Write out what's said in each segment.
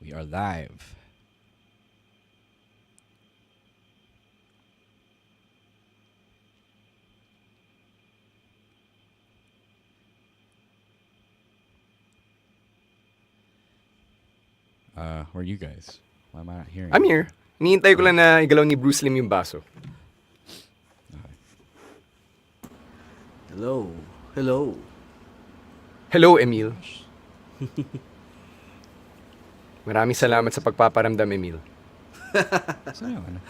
We are live. Where are you guys? Why am I not hearing? I'm here. Hinihintay ko lang na igalaw ni Bruce Lim yung baso. Hello. Hello. Hello, Emil. Maraming salamat sa pagpaparamdam, Emil. Saan yung ano?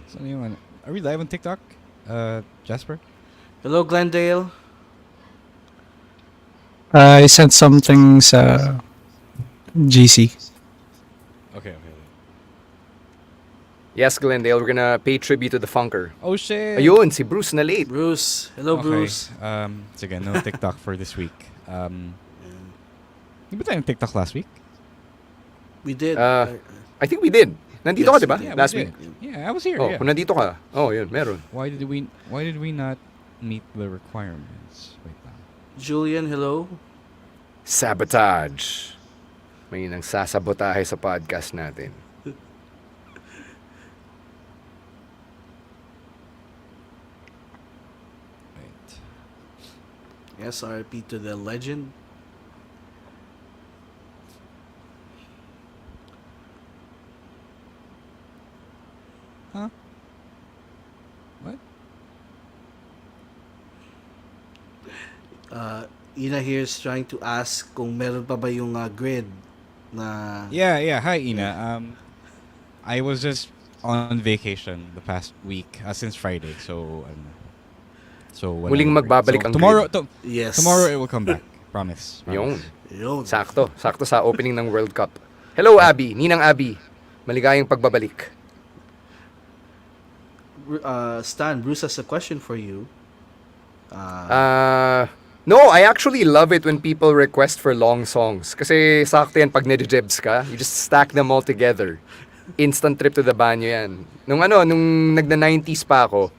Saan yung ano? Are we live on TikTok? Jasper? Hello, Glendale. I sent something sa GC. Okay. Yes, Glendale, we're gonna pay tribute to the Funker. Oh shit! Ayun, si Bruce na late. Bruce. Hello, Okay. Bruce. Sige, no TikTok for this week. Di ba tayo ng TikTok last week? We did. I think we did. Nandito Yes, ka, di ba? we did. Last we week. did. Yeah, I was here. Oh, Yeah. kung nandito ka. Oh, yun, meron. Why did we not meet the requirements? Wait lang. Julian, hello. Sabotage. May nang sasabotahe sa podcast natin. Wait. SRP to the legend. Huh? What? Ina here is trying to ask kung meron pa ba yung grid na... Yeah. Hi, Ina. I was just on vacation the past week since Friday. So Muling whatever. magbabalik So, ang tomorrow. Yes. Tomorrow it will come back. Promise. Yun. Yun. Sakto sa opening ng World Cup. Hello, Abby. Ninang Abby. Maligayang pagbabalik. Stan, Bruce has a question for you. No, I actually love it when people request for long songs. Kasi sakto yan pag nidjebs ka, you just stack them all together. Instant trip to the banyo yan. Nung nagna-90s pa ako,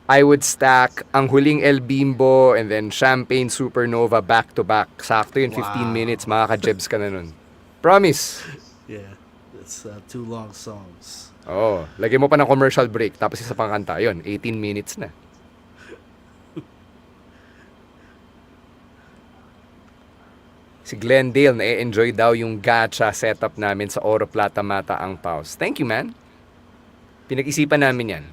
I would stack ang huling El Bimbo and then Champagne Supernova back to back. Sakto yun, 15 Wow. minutes, makaka-jebs ka na nun. Promise. Yeah. It's two long songs. Oh, lagyan mo pa ng commercial break, tapos isa pang kanta. Yun, 18 minutes na. Si Glendale, na-enjoy daw yung gacha setup namin sa Oro Plata Mata ang Paus. Thank you, man. Pinag-isipan namin yan.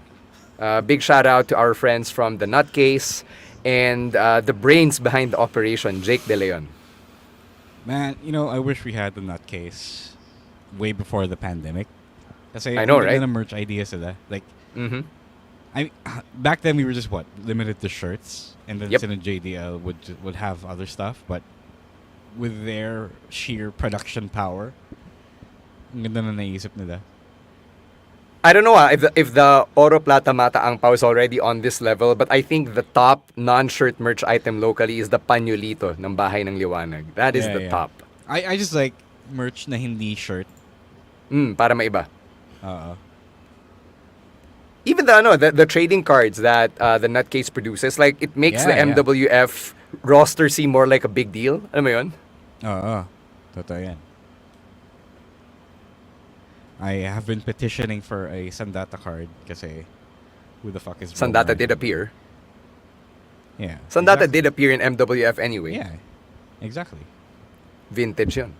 Big shout out to our friends from the Nutcase and the brains behind the operation, Jake De Leon. Man, I wish we had the nutcase way before the pandemic. Kasi I know, ang right? ganda ng merch idea sila. Like, Mm-hmm. back then we were just limited to shirts, and then Yep. sino JDL would have other stuff, but with their sheer production power, ang ganda na naisip nila. I don't know if the Oro Plata Mata ang Pao is already on this level, but I think the top non-shirt merch item locally is the Panyolito ng Bahay ng Liwanag. That is the top. I just like merch na hindi shirt. Para maiba. Oo. Even the trading cards that the Nutcase produces, like it makes the Yeah. MWF roster seem more like a big deal. Alam mo yun? Oo. Totoo yan. I have been petitioning for a Sandata card kasi who the fuck is Sandata Roman? did appear. Yeah. Sandata exactly. did appear in MWF anyway. Yeah. Exactly. Vintage yun.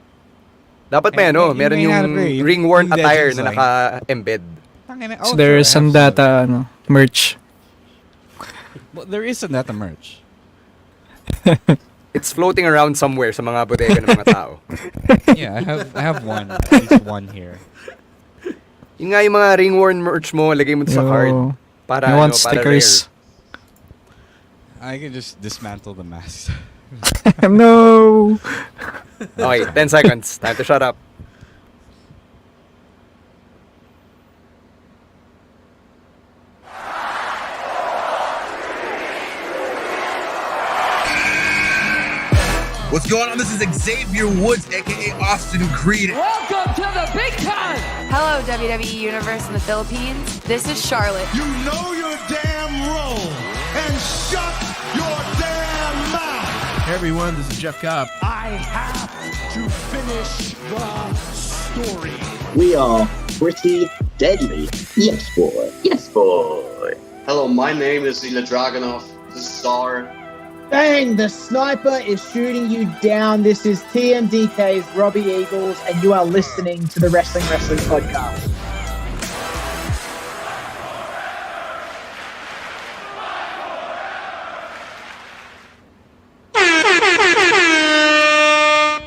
Dapat Eh, meron yung yung hinahanap ko eh, ring-worn yung attire Legends na line. naka-embed. Tangina, So sure, there's I some have data merch. Well, there is Sandata merch. It's floating around somewhere sa mga bodega ng mga tao. Yeah, I have one. At least one here. Yun nga yung mga ring-worn merch mo, lagay mo sa card. Yo, Para I want para stickers. I can just dismantle the mask. No. rare. Okay, 10 seconds. Time to shut up. What's going on? This is Xavier Woods, aka Austin Creed. Welcome to the big time! Hello, WWE Universe in the Philippines. This is Charlotte. You know your damn role and shut your damn mouth. Hey everyone, this is Jeff Cobb. I have to finish the story. We are pretty deadly. Yes, boy. Yes, boy. Hello, my name is Ilya Dragunov, the Star. Bang! The sniper is shooting you down. This is TMDK's Robbie Eagles, and you are listening to the Wrestling Podcast.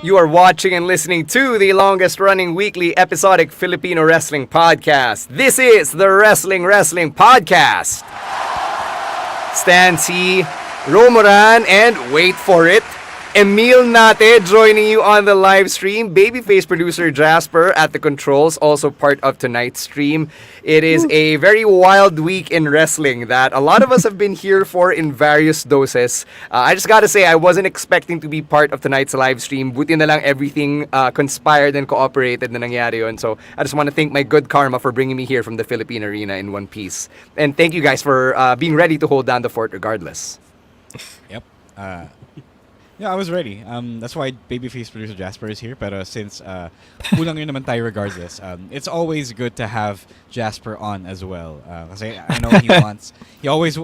You are watching and listening to the longest running weekly episodic Filipino wrestling podcast. This is the Wrestling Podcast. Stan C, Romoran, and wait for it, Emil Nate joining you on the live stream. Babyface producer Jasper at the controls, also part of tonight's stream. It is a very wild week in wrestling that a lot of us have been here for in various doses. I just gotta say, I wasn't expecting to be part of tonight's live stream. Buti na lang everything conspired and cooperated na nangyari yun. So I just want to thank my good karma for bringing me here from the Philippine Arena in one piece. And thank you guys for being ready to hold down the fort regardless. Yep. Yeah, I was ready. That's why Babyface producer Jasper is here. But since kulang yun naman tayo regardless, it's always good to have Jasper on as well. Kasi I know he always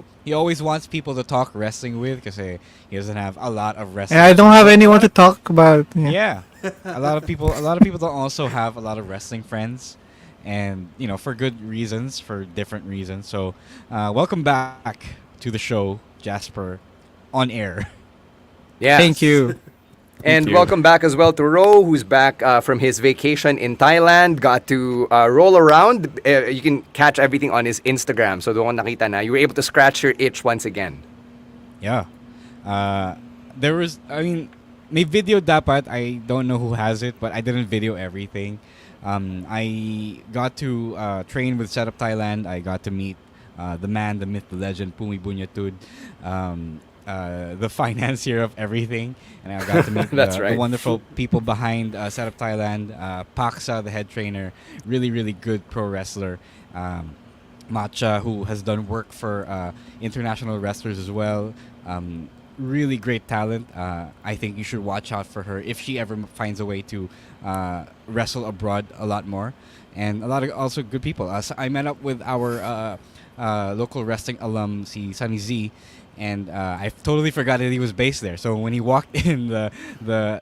wants people to talk wrestling with because he doesn't have a lot of wrestling. Yeah, I don't have anyone to talk about. Yeah, a lot of people don't also have a lot of wrestling friends, and for good reasons, for different reasons. So, welcome back to the show, Jasper, on air. Yeah. Thank you. And welcome back as well to Ro, who's back from his vacation in Thailand. Got to roll around. You can catch everything on his Instagram. So doon nakita na. You were able to scratch your itch once again. Yeah. May video dapat. I don't know who has it, but I didn't video everything. I got to train with Setup Thailand. I got to meet the man, the myth, the legend, Pumi Bunyatud. The financier of everything, and I got to meet the wonderful people behind Setup Thailand. Paksa, the head trainer, really, really good pro wrestler. Matcha, who has done work for international wrestlers as well. Really great talent. I think you should watch out for her if she ever finds a way to wrestle abroad a lot more. And a lot of also good people. So I met up with our local wrestling alum, si Sunny Z, and I totally forgot that he was based there. So when he walked in the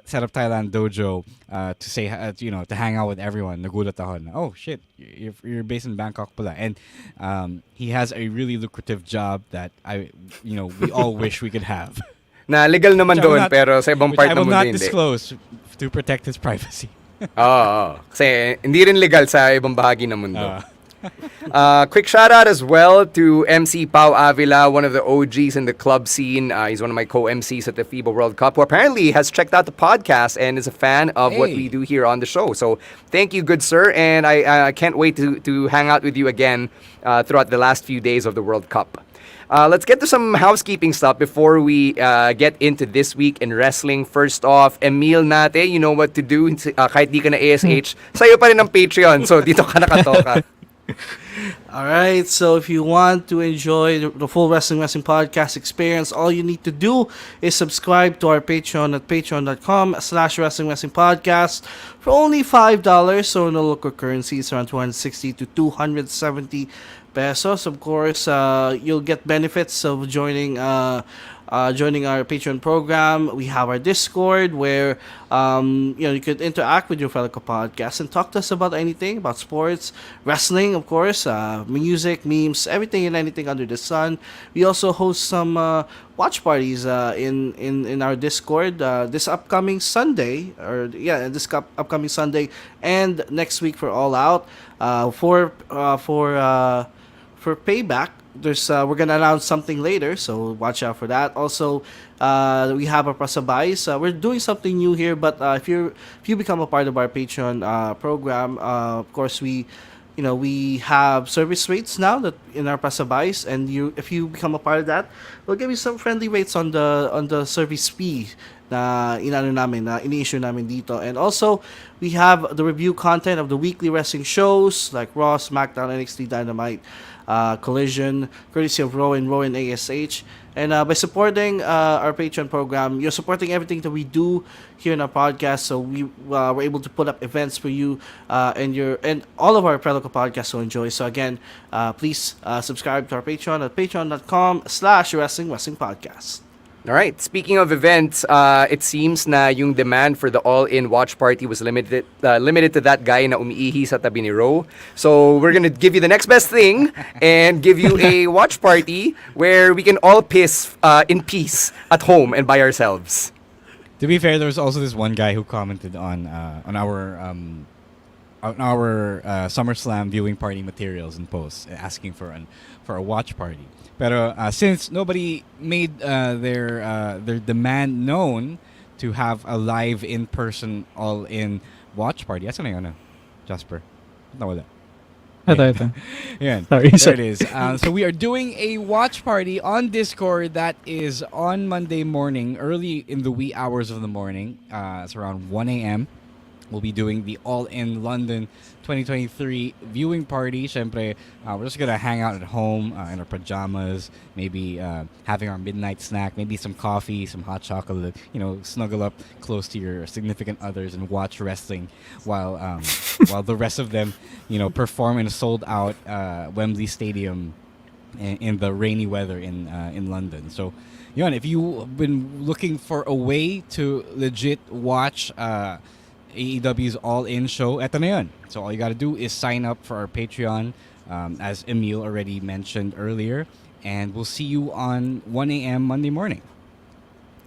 Setup Thailand dojo to say, to hang out with everyone, nagulat ako na, oh shit, you're based in Bangkok pala. And he has a really lucrative job that we all wish we could have. Na legal naman doon, pero sa ibang part I ng will mundo not hindi. disclose to protect his privacy. Oo. Kasi hindi rin legal sa ibang bahagi ng mundo. Quick shout out as well to MC Pau Avila, one of the OGs in the club scene. He's one of my co-MCs at the FIBA World Cup, who apparently has checked out the podcast and is a fan of what we do here on the show. So thank you, good sir, and I can't wait to hang out with you again throughout the last few days of the World Cup. Let's get to some housekeeping stuff before we get into this week in wrestling. First off, Emil Nate, you know what to do. Kahit di ka na ASH, sa'yo pa rin ang Patreon. So dito ka nakatoka. Alright, so if you want to enjoy the full Wrestling Podcast experience, all you need to do is subscribe to our Patreon at patreon.com/Wrestling Podcast for only $5. So no local currency is around 260 to 270 pesos. Of course, you'll get benefits of joining our Patreon program. We have our Discord where you could interact with your fellow podcasts and talk to us about anything, about sports, wrestling, of course, music, memes, everything and anything under the sun. We also host some watch parties in our Discord this upcoming Sunday, upcoming Sunday and next week for All Out for Payback. We're gonna announce something later, so watch out for that. Also, we have our Pasabais. We're doing something new here, but if you become a part of our Patreon program, of course we have service rates now that in our Pasabais, and if you become a part of that, we'll give you some friendly rates on the service fee na ini-issue namin dito. And also, we have the review content of the weekly wrestling shows like Raw, SmackDown, NXT Dynamite, Collision, courtesy of Rowan ASH. And by supporting our Patreon program, you're supporting everything that we do here in our podcast. So we were able to put up events for you and all of our Preloco podcasts to enjoy. So again, please subscribe to our Patreon at patreon.com/wrestling podcast. All right. Speaking of events, it seems na yung demand for the all-in watch party was limited to that guy na umiihi sa tabi ni Ro. So we're gonna give you the next best thing and give you a watch party where we can all piss in peace at home and by ourselves. To be fair, there was also this one guy who commented on our SummerSlam viewing party materials and posts asking for a watch party. Pero since nobody made their demand known to have a live in-person all-in watch party. Asa na yun, Jasper? Nawala. Ito. Yeah. Sorry. There it is. So we are doing a watch party on Discord that is on Monday morning, early in the wee hours of the morning. It's around 1 a.m. We'll be doing the All-In London 2023 viewing party. Siyempre, we're just going to hang out at home in our pajamas, maybe having our midnight snack, maybe some coffee, some hot chocolate, snuggle up close to your significant others and watch wrestling while the rest of them, perform in a sold-out Wembley Stadium in the rainy weather in London. So, if you've been looking for a way to legit watch AEW's All-In show, eto na yun. So all you gotta do is sign up for our Patreon, as Emil already mentioned earlier, and we'll see you on 1 a.m. Monday morning.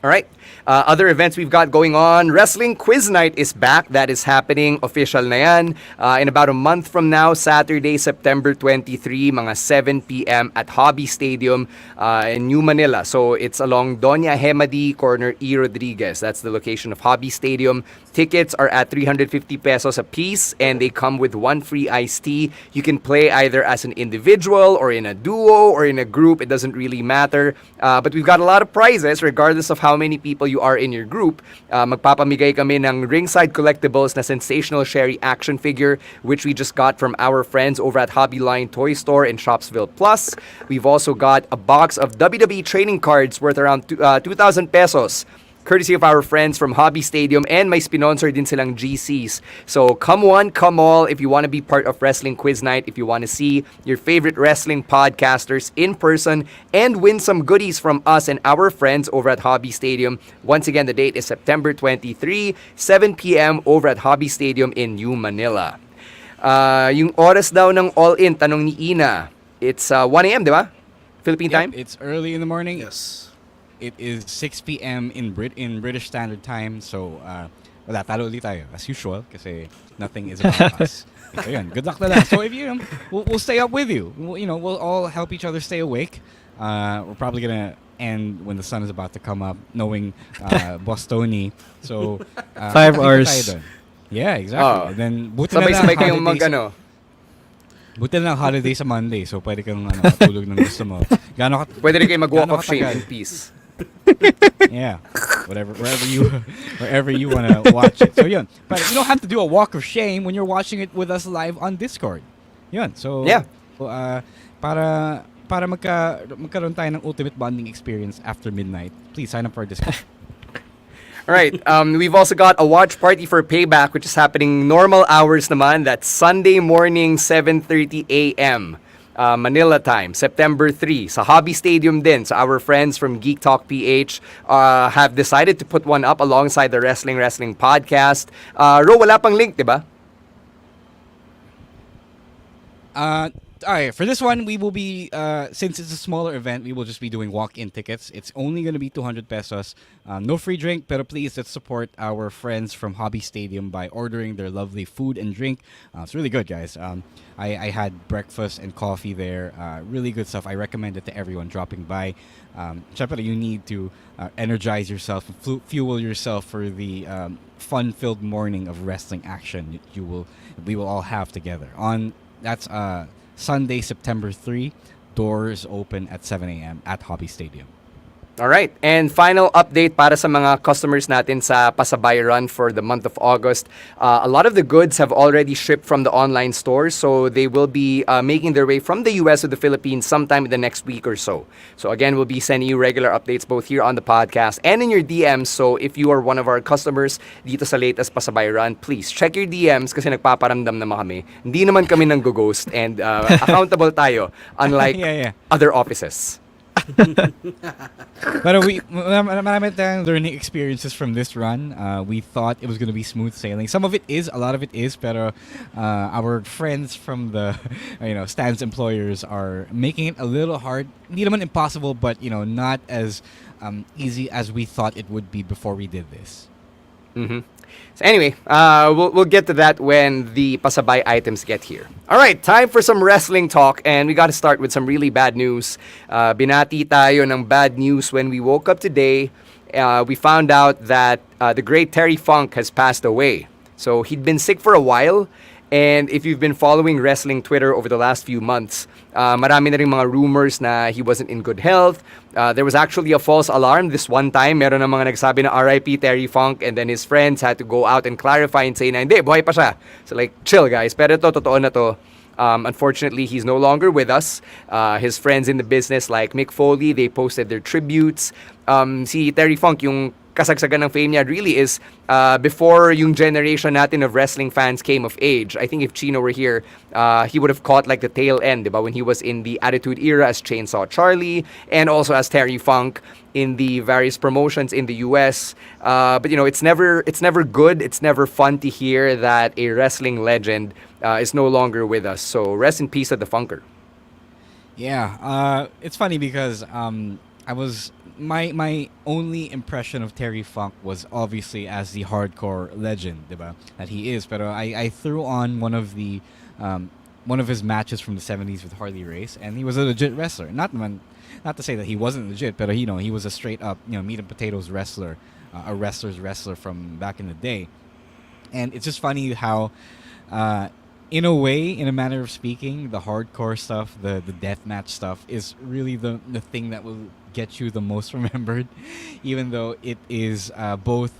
All right. Other events we've got going on. Wrestling Quiz Night is back. That is happening. Official na yan. In about a month from now, Saturday, September 23, mga 7 p.m. at Hobby Stadium in New Manila. So it's along Doña Hemadi, corner E. Rodriguez. That's the location of Hobby Stadium. Tickets are at 350 pesos a piece, and they come with one free iced tea. You can play either as an individual or in a duo or in a group. It doesn't really matter. But we've got a lot of prizes regardless of how many people you are in your group. Magpapamigay kami ng ringside collectibles na sensational Sherry action figure, which we just got from our friends over at Hobby Line Toy Store in Shopsville Plus. We've also got a box of WWE training cards worth around 2,000 pesos, courtesy of our friends from Hobby Stadium, and may sponsor din silang GCs. So come one, come all if you want to be part of Wrestling Quiz Night, if you want to see your favorite wrestling podcasters in person and win some goodies from us and our friends over at Hobby Stadium. Once again, the date is September 23, 7 p.m. over at Hobby Stadium in New Manila. Yung oras daw ng all-in, tanong ni Ina, it's 1 a.m., di ba? Philippine time? It's early in the morning. Yes. It is 6 p.m. in British Standard Time. So, wala, talo ulit tayo. As usual, kasi nothing is about us. So, yun, good luck na lang. So, if we'll stay up with you. We'll all help each other stay awake. We're probably going to end when the sun is about to come up, knowing Bostoni. So, 5 hours. Yeah, exactly. Then, buti na Sabay-sabay lang kayong holidays- Buti na lang holiday sa Monday, so pwede kang matulog ng gusto mo. Pwede rin kayo mag-walk of shame katagal? in peace. Yeah, wherever you want to watch it. So yun, but you don't have to do a walk of shame when you're watching it with us live on Discord. Yun, so yeah. Para magkaroon tayo ng ultimate bonding experience after midnight, please sign up for our Discord. All right. We've also got a watch party for Payback, which is happening normal hours naman. That's Sunday morning, 7:30 a.m. Manila time, September 3. Sa Hobby Stadium din. So our friends from Geek Talk PH have decided to put one up alongside the Wrestling podcast. Ro, wala pang link, diba? Alright, for this one, we will be, since it's a smaller event, we will just be doing walk-in tickets. It's only going to be 200 pesos. No free drink, pero please let's support our friends from Hobby Stadium by ordering their lovely food and drink. It's really good, guys. I had breakfast and coffee there. Really good stuff. I recommend it to everyone dropping by. Syempre, you need to energize yourself, fuel yourself for the fun-filled morning of wrestling action we will all have together. That's Sunday, September 3. Doors open at 7 a.m. at Hobby Stadium. Alright, and final update para sa mga customers natin sa Pasabay Run for the month of August. A lot of the goods have already shipped from the online stores, so they will be making their way from the US to the Philippines sometime in the next week or so. So again, we'll be sending you regular updates both here on the podcast and in your DMs. So if you are one of our customers dito sa latest Pasabay Run, please check your DMs kasi nagpaparamdam naman kami. Hindi naman kami nang ghost and accountable tayo, unlike other offices. But marami tayong learning experiences from this run. We thought it was going to be smooth sailing. Some of it is, a lot of it is, pero our friends from the Stan's employers are making it a little hard. Hindi naman impossible, but not as easy as we thought it would be before we did this. Mm-hmm. So anyway, we'll get to that when the Pasabay items get here. All right, time for some wrestling talk, and we got to start with some really bad news. Binati tayo ng bad news when we woke up today. We found out that the great Terry Funk has passed away. So he'd been sick for a while, and if you've been following wrestling Twitter over the last few months, marami na rin mga rumors na he wasn't in good health. There was actually a false alarm this one time. Meron na mga nagsabi na RIP Terry Funk, and then his friends had to go out and clarify and say na hindi, buhay pa siya. So like, chill guys, pero ito, totoo na to. Unfortunately, he's no longer with us. His friends in the business like Mick Foley, they posted their tributes. Si Terry Funk, yung kasagsagan ng fame niya really is before yung generation natin of wrestling fans came of age. I think if Chino were here, he would have caught like the tail end, diba? When he was in the Attitude Era as Chainsaw Charlie and also as Terry Funk in the various promotions in the US. But it's never good, it's never fun to hear that a wrestling legend is no longer with us. So rest in peace at the Funker. Yeah, it's funny because my only impression of Terry Funk was obviously as the hardcore legend, diba? That he is. But I threw on one of his matches from the 70s with Harley Race, and he was a legit wrestler. Not to say that he wasn't legit, but he was a straight up meat and potatoes wrestler, a wrestler's wrestler from back in the day. And it's just funny how, in a way, in a manner of speaking, the hardcore stuff, the deathmatch stuff, is really the thing that will get you the most remembered, even though it is both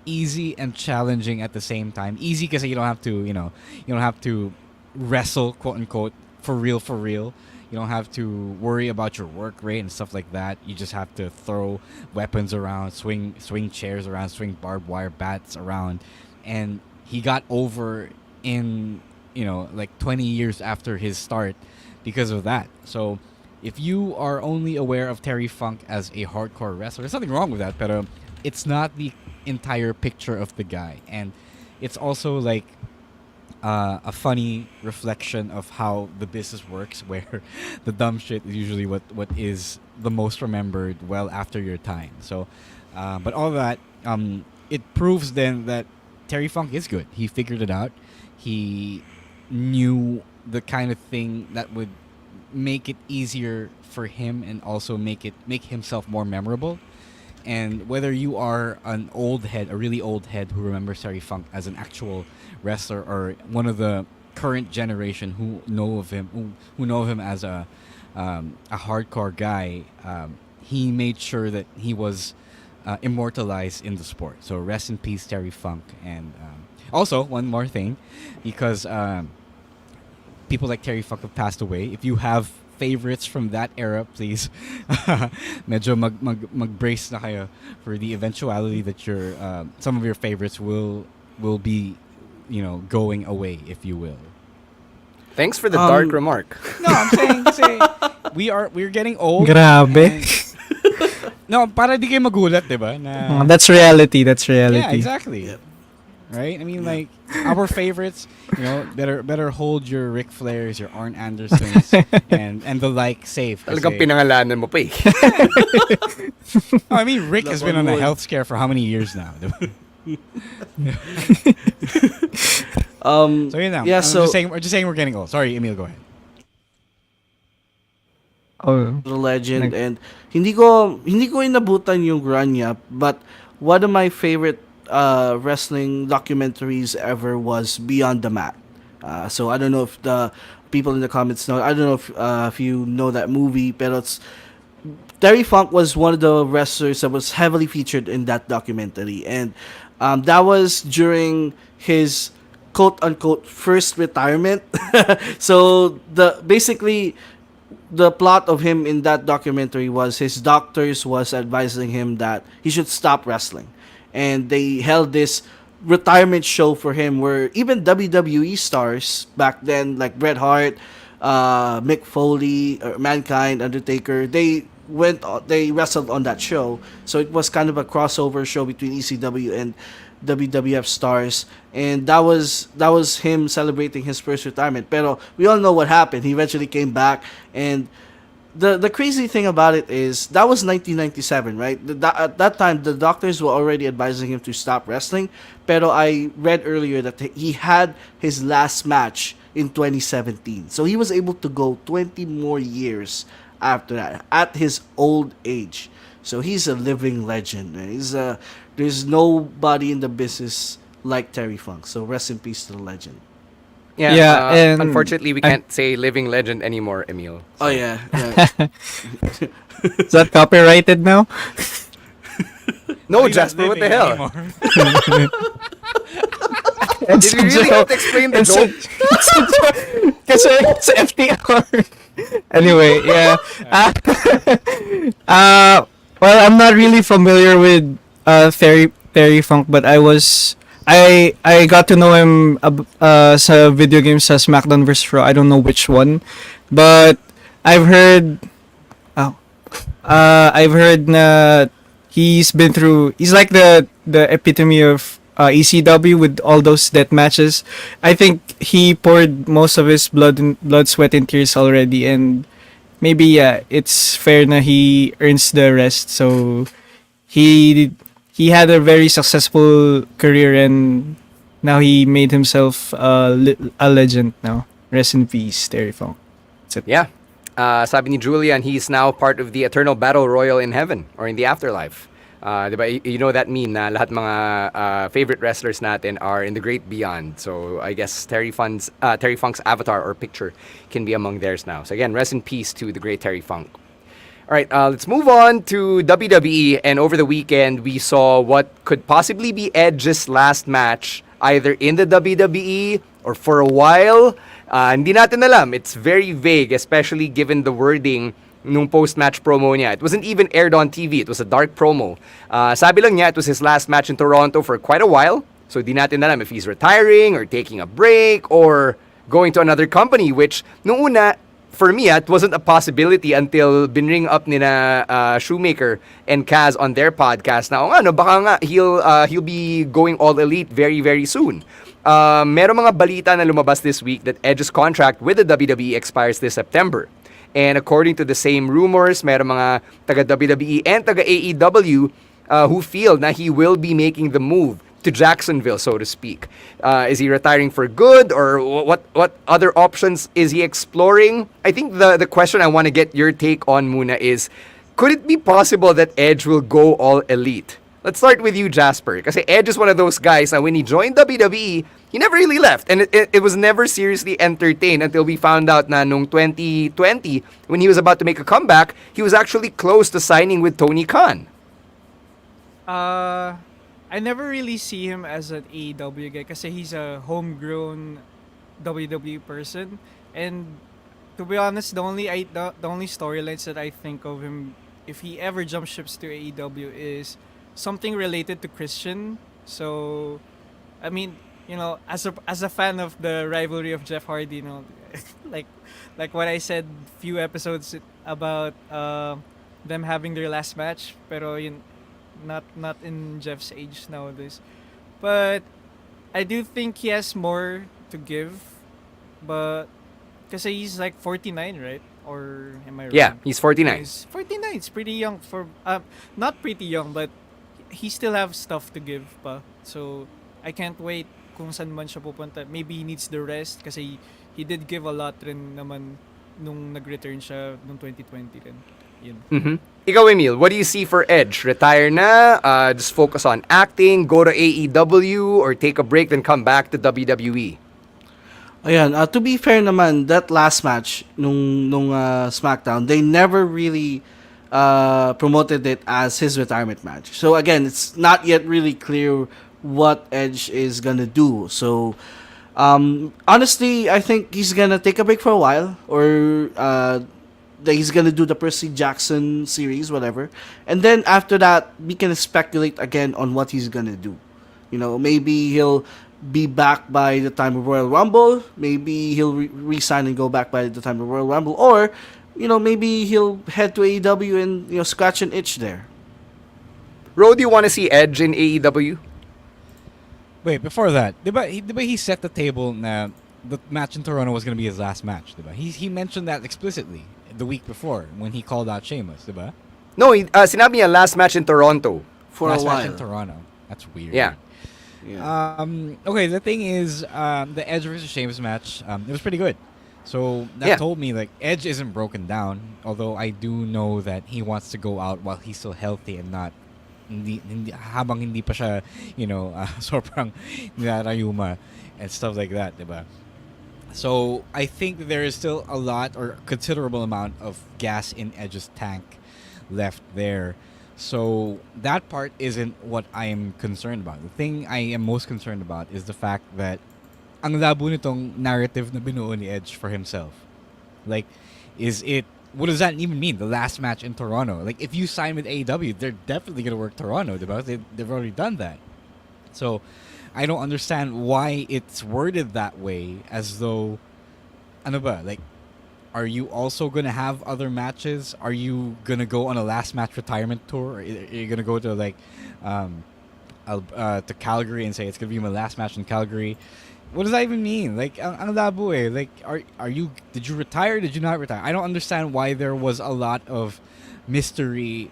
easy and challenging at the same time. Easy because you don't have to wrestle, quote unquote, for real. You don't have to worry about your work rate and stuff like that. You just have to throw weapons around, swing chairs around, swing barbed wire bats around, and he got over in like 20 years after his start because of that. So if you are only aware of Terry Funk as a hardcore wrestler, there's nothing wrong with that, but it's not the entire picture of the guy. And it's also like a funny reflection of how the business works, where the dumb shit is usually what is the most remembered well after your time. So, but all that, it proves then that Terry Funk is good. He figured it out. He knew the kind of thing that would make it easier for him and also make himself more memorable. And whether you are an old head, a really old head who remembers Terry Funk as an actual wrestler, or one of the current generation who know of him as a hardcore guy, he made sure that he was immortalized in the sport. So rest in peace, Terry Funk. And also, one more thing, because people like Terry Funk have passed away. If you have favorites from that era, please medyo mag-brace na kayo for the eventuality that some of your favorites will be going away, if you will. Thanks for the dark remark. No, I'm saying kasi we're getting old. Grabe. No, para di kayo magulat, diba? Na, that's reality. yeah, exactly. Yep. Right? I mean, like, our favorites, better hold your Ric Flairs, your Arn Andersons, and the like safe. Talagang pinangalanan mo pa eh. I mean, Rick has been on a health scare for how many years now? So yun lang. Yeah, we're just saying we're getting old. Sorry, Emil, go ahead. The legend, and hindi ko inabutan yung run niya, but one of my favorite wrestling documentaries ever was Beyond the Mat. So I don't know if the people in the comments know. I don't know if you know that movie, but Terry Funk was one of the wrestlers that was heavily featured in that documentary, and that was during his quote unquote first retirement. So the plot of him in that documentary was his doctors was advising him that he should stop wrestling, and they held this retirement show for him where even WWE stars back then like Bret Hart, Mick Foley, Mankind, Undertaker, they wrestled on that show. So it was kind of a crossover show between ECW and WWF stars, and that was him celebrating his first retirement. Pero we all know what happened. He eventually came back, and the crazy thing about it is that was 1997, right? At that time, the doctors were already advising him to stop wrestling. Pero I read earlier that he had his last match in 2017, so he was able to go 20 more years after that at his old age. So he's a living legend. There's nobody in the business like Terry Funk. So rest in peace to the legend. Yeah, and unfortunately, we can't say living legend anymore, Emil. Oh yeah. Is that copyrighted now? No, Jasper, what the hell? Did we really have to explain the joke? Kasi it's FTR. Anyway, yeah. Well, I'm not really familiar with Terry Funk, but I got to know him sa video games sa SmackDown vs. Raw. I don't know which one, but I've heard na he's like the epitome of ECW with all those death matches. I think he poured most of his blood, sweat, and tears already, and maybe it's fair na he earns the rest. So he had a very successful career, and now he made himself a legend now. Rest in peace, Terry Funk. That's it. Yeah. Sabi ni Julian, he's now part of the Eternal Battle Royal in heaven or in the afterlife. Diba? You know that meme na lahat mga favorite wrestlers natin are in the great beyond. So I guess Terry Funk's avatar or picture can be among theirs now. So again, rest in peace to the great Terry Funk. All right, let's move on to WWE. And over the weekend, we saw what could possibly be Edge's last match, either in the WWE or for a while. Hindi natin alam. It's very vague, especially given the wording nung post-match promo niya. It wasn't even aired on TV. It was a dark promo. Sabi lang niya, it was his last match in Toronto for quite a while. So di natin alam if he's retiring or taking a break or going to another company, which nung una, for me, it wasn't a possibility until binring up nina Shoemaker and Kaz on their podcast na, baka nga he'll be going all elite very, very soon. Meron mga balita na lumabas this week that Edge's contract with the WWE expires this September. And according to the same rumors, meron mga taga WWE and taga AEW who feel na he will be making the move to Jacksonville, so to speak. Is he retiring for good, or what other options is he exploring? I think the question I want to get your take on muna is, could it be possible that Edge will go all elite? Let's start with you, Jasper. Kasi Edge is one of those guys na when he joined WWE, he never really left. And it was never seriously entertained until we found out na nung 2020, when he was about to make a comeback, he was actually close to signing with Tony Khan. I never really see him as an AEW guy kasi he's a homegrown WWE person. And to be honest, the only storylines that I think of him, if he ever jump ships to AEW, is something related to Christian. So, I mean, as a fan of the rivalry of Jeff Hardy, like what I said few episodes about them having their last match, pero not in Jeff's age nowadays. But I do think he has more to give, but because he's like 49, right? Or am I wrong? Yeah, he's 49. He's 49. It's pretty young for not pretty young, but he still have stuff to give pa. So I can't wait kung saan man siya pupunta. Maybe he needs the rest kasi he did give a lot rin naman nung nag-return siya nung 2020 rin. Yun. Mm-hmm. Ikaw, Emil, what do you see for Edge? Retire na? Just focus on acting? Go to AEW? Or take a break then come back to WWE? Ayan, to be fair naman, that last match nung SmackDown, they never really promoted it as his retirement match. So again, it's not yet really clear what Edge is gonna do. So honestly, I think he's gonna take a break for a while, or that he's gonna do the Percy Jackson series, whatever, and then after that, we can speculate again on what he's gonna do. You know, maybe he'll be back by the time of Royal Rumble. Maybe he'll resign and go back by the time of Royal Rumble, or maybe he'll head to AEW and scratch an itch there. Ro, do you want to see Edge in AEW? Wait, before that, diba he set the table na the match in Toronto was going to be his last match, diba? He mentioned that explicitly the week before when he called out Sheamus, diba? No, sinabi niya last match in Toronto. For last a while. match in Toronto. That's weird. Yeah. Okay, the thing is, the Edge versus Sheamus match, it was pretty good. So that told me like Edge isn't broken down, although I do know that he wants to go out while he's still healthy and not habang hindi pa siya, sobrang narayuma and stuff like that, diba? So I think there is still a lot or considerable amount of gas in Edge's tank left there. So that part isn't what I am concerned about. The thing I am most concerned about is the fact that ang labo nitong narrative na binuo ni Edge for himself. Like, what does that even mean? The last match in Toronto. Like, if you sign with AEW, they're definitely going to work Toronto, diba? They've already done that. So, I don't understand why it's worded that way, as though, ano ba, like, are you also going to have other matches? Are you going to go on a last match retirement tour? Are you going to go to, like, to Calgary and say, it's going to be my last match in Calgary? What does that even mean? Like, ang labo eh. Like, did you retire? Did you not retire? I don't understand why there was a lot of mystery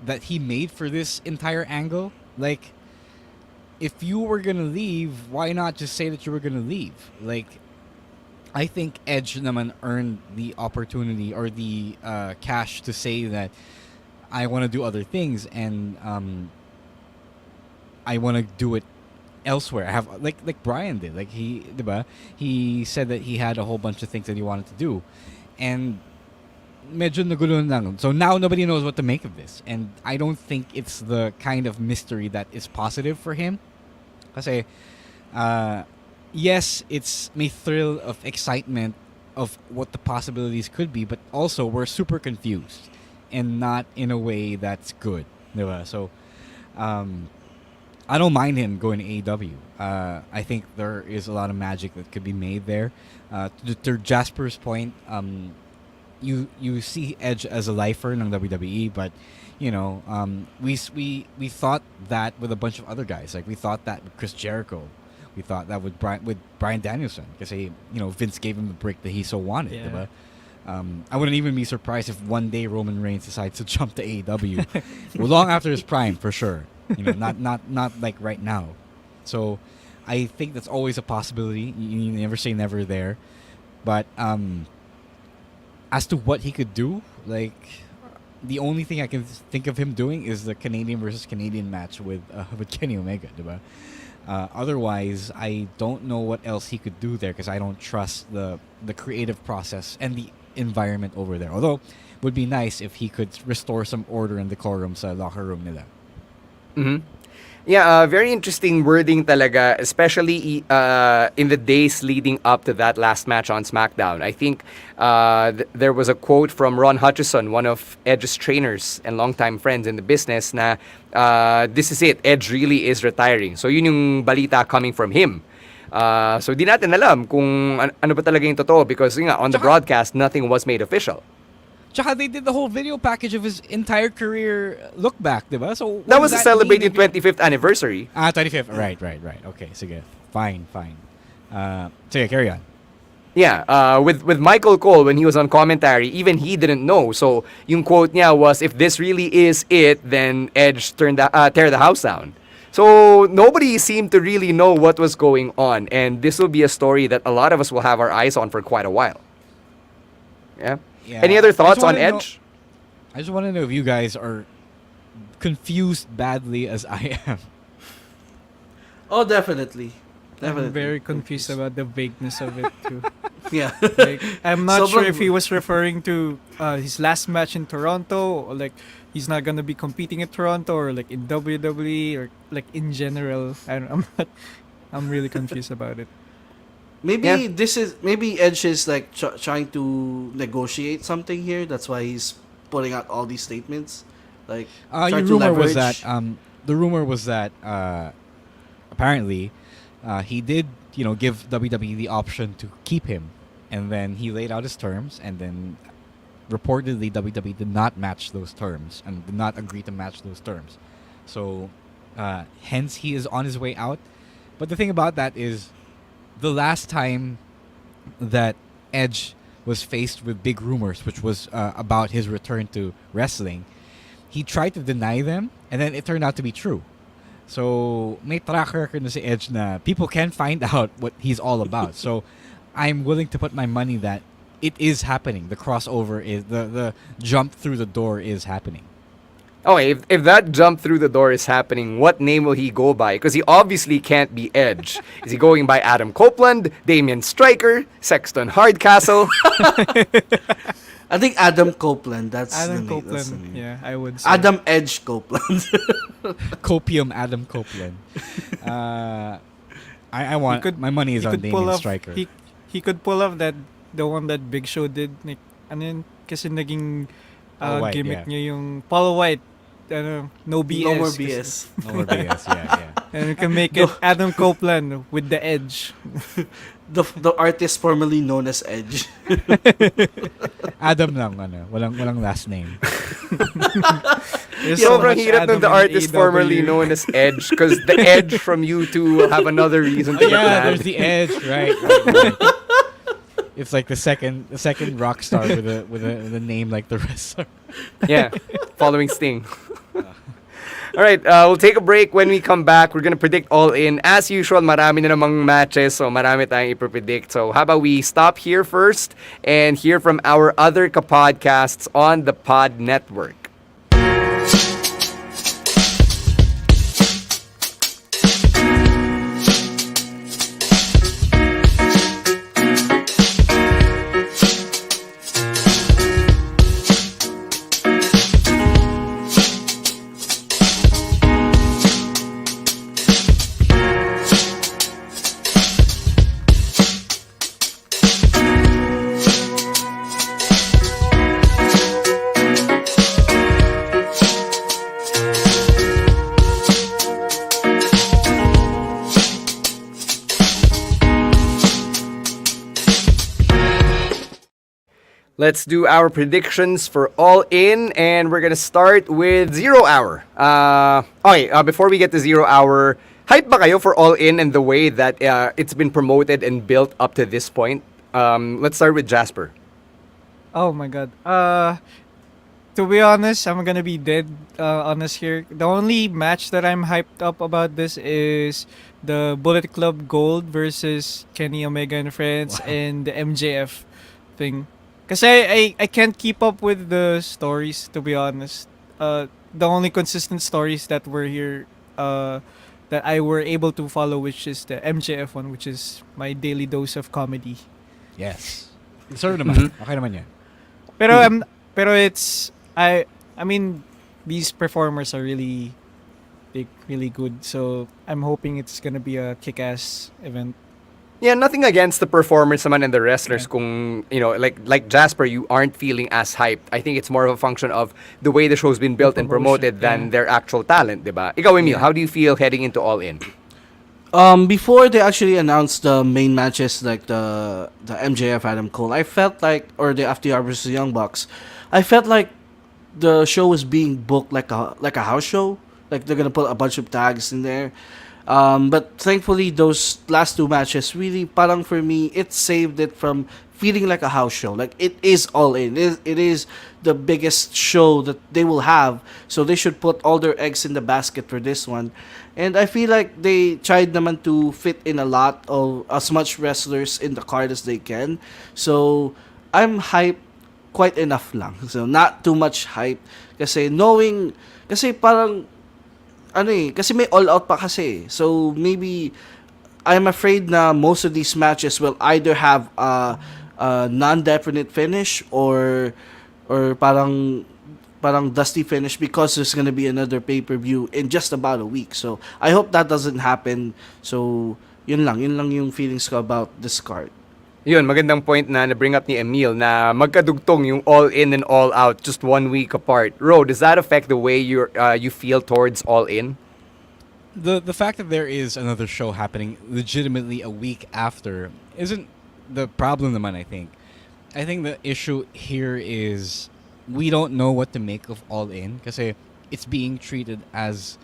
that he made for this entire angle. Like, if you were gonna leave, why not just say that you were gonna leave? Like, I think Edge naman earned the opportunity or the cash to say that I want to do other things and I want to do it elsewhere. I have like Brian did. Like he said that he had a whole bunch of things that he wanted to do, and medyo nagulo lang. So now nobody knows what to make of this, and I don't think it's the kind of mystery that is positive for him. Kasi, yes, it's may thrill of excitement of what the possibilities could be, but also we're super confused, and not in a way that's good. Diba? So, I don't mind him going to AEW. I think there is a lot of magic that could be made there. To Jasper's point, you see Edge as a lifer ng WWE, but we thought that with a bunch of other guys. Like we thought that with Chris Jericho, we thought that with Bryan Danielson, because Vince gave him the break that he so wanted. Yeah. Diba? I wouldn't even be surprised if one day Roman Reigns decides to jump to AEW, well, long after his prime for sure. Not like right now. So I think that's always a possibility. You never say never there. But as to what he could do, like the only thing I can think of him doing is the Canadian versus Canadian match with Kenny Omega, diba? Otherwise, I don't know what else he could do there because I don't trust the creative process and the environment over there. Although, it would be nice if he could restore some order and decorum sa locker room nila. Mm-hmm. Yeah, very interesting wording talaga, especially in the days leading up to that last match on SmackDown. I think there was a quote from Ron Hutchison, one of Edge's trainers and longtime friends in the business, na this is it, Edge really is retiring. So yun yung balita coming from him. So di natin alam kung ano ba talaga yung totoo because on the broadcast, nothing was made official. Tsaka they did the whole video package of his entire career look back, diba? So that was to celebrate the 25th anniversary. 25th. Right. Okay, sige. Fine. Sige, carry on. Yeah, with Michael Cole, when he was on commentary, even he didn't know. So yung quote niya was, if this really is it, then Edge tear the house down. So nobody seemed to really know what was going on. And this will be a story that a lot of us will have our eyes on for quite a while. Yeah. Any other thoughts on Edge? I just want to know if you guys are confused badly as I am. Oh, definitely. I'm very confused about the vagueness of it too. Yeah. Like, I'm not sure Sobrang- if he was referring to his last match in Toronto, or like he's not gonna be competing in Toronto, or like in WWE, or like in general. I'm not. I'm really confused about it. Maybe maybe Edge is like trying to negotiate something here. That's why he's putting out all these statements. Like The trying to rumor was leverage. that apparently he did give WWE the option to keep him, and then he laid out his terms, and then reportedly WWE did not match those terms and did not agree to match those terms. So hence he is on his way out. But the thing about that is, the last time that Edge was faced with big rumors, which was about his return to wrestling, he tried to deny them, and then it turned out to be true. So may track record na si Edge na people can find out what he's all about. So I'm willing to put my money that it is happening. The crossover is the jump through the door is happening. Oh, if that jump through the door is happening, what name will he go by? Because he obviously can't be Edge. Is he going by Adam Copeland, Damian Stryker, Sexton Hardcastle? I think Adam Copeland. That's Adam the name. That's the Copeland. name. Yeah, I would say. Adam Edge Copeland. Copium Adam Copeland. I want my money is he on could pull Damian off- Stryker. He could pull off the one that Big Show did. Like, ano yun? Kasi naging Paul White, gimmick yeah. niya yung Paul White. No BS. No more kasi- BS. No more BS, yeah. And you can make it Adam Copeland with the edge. The artist formerly known as Edge. Adam lang, walang last name. There's so Sobrang much hirap Adam nung the in artist AEW. formerly known as Edge, because the Edge from U2 will have another reason to get Yeah, mad. there's the Edge, right. It's like the second rock star with a name like the wrestler. Yeah, following Sting. All right, we'll take a break. When we come back, we're gonna predict All In. As usual, marami na namang matches, so marami tayong ipredict. So how about we stop here first and hear from our other kapodcasts on the Pod Network. Let's do our predictions for All In, and we're gonna start with 0 Hour. Before we get to 0 Hour, hype ba kayo for All In and the way that it's been promoted and built up to this point? Let's start with Jasper. Oh my god. To be honest, I'm gonna be dead honest here. The only match that I'm hyped up about this is the Bullet Club Gold versus Kenny Omega and Friends and the MJF thing. Kasi I can't keep up with the stories, to be honest. The only consistent stories that were here that I were able to follow, which is the MJF one, which is my daily dose of comedy. Yes. Deserve naman. Okay naman yan. Pero it's I mean these performers are really really good. So I'm hoping it's gonna be a kick-ass event. Yeah, nothing against the performers naman and the wrestlers. Kung, like Jasper, you aren't feeling as hyped. I think it's more of a function of the way the show's been built and promoted than their actual talent, diba? Ikaw, Emil, how do you feel heading into All In? Before they actually announced the main matches, like the MJF Adam Cole, I felt like, or the FTR versus Young Bucks, I felt like the show was being booked like a house show. Like they're gonna put a bunch of tags in there. But thankfully, those last two matches really, parang for me, it saved it from feeling like a house show. Like it is All In. It is the biggest show that they will have. So they should put all their eggs in the basket for this one. And I feel like they tried naman to fit in a lot of as much wrestlers in the card as they can. So I'm hyped quite enough lang. So not too much hype. Kasi parang kasi may all out pa kasi. So maybe I'm afraid na most of these matches will either have a non-definite finish or parang dusty finish because there's gonna be another pay-per-view in just about a week. So I hope that doesn't happen. So yun lang yung feelings ko about this card. Yun, magandang point na bring up ni Emil na magkadugtong yung all in and all out just 1 week apart. Ro, does that affect the way you feel towards all in? The fact that there is another show happening legitimately a week after isn't the problem naman, I think. I think the issue here is we don't know what to make of All In kasi it's being treated as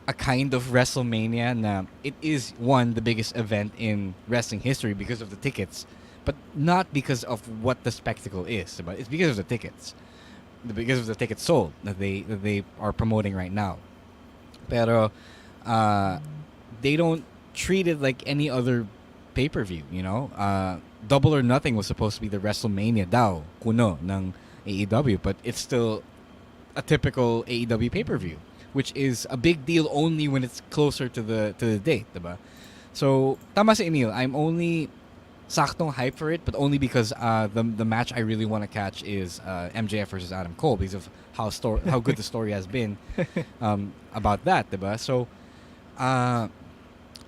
a kind of WrestleMania na it is the biggest event in wrestling history because of the tickets, but not because of what the spectacle is. But it's because of the tickets, because of the tickets sold that they are promoting right now. Pero they don't treat it like any other pay-per-view, you know? Double or Nothing was supposed to be the WrestleMania daw, kuno, ng AEW, but it's still a typical AEW pay-per-view, which is a big deal only when it's closer to the date, diba? So, tama si Emil, I'm only saktong hype for it, but only because the match I really want to catch is MJF versus Adam Cole because of how good the story has been about that, diba? So,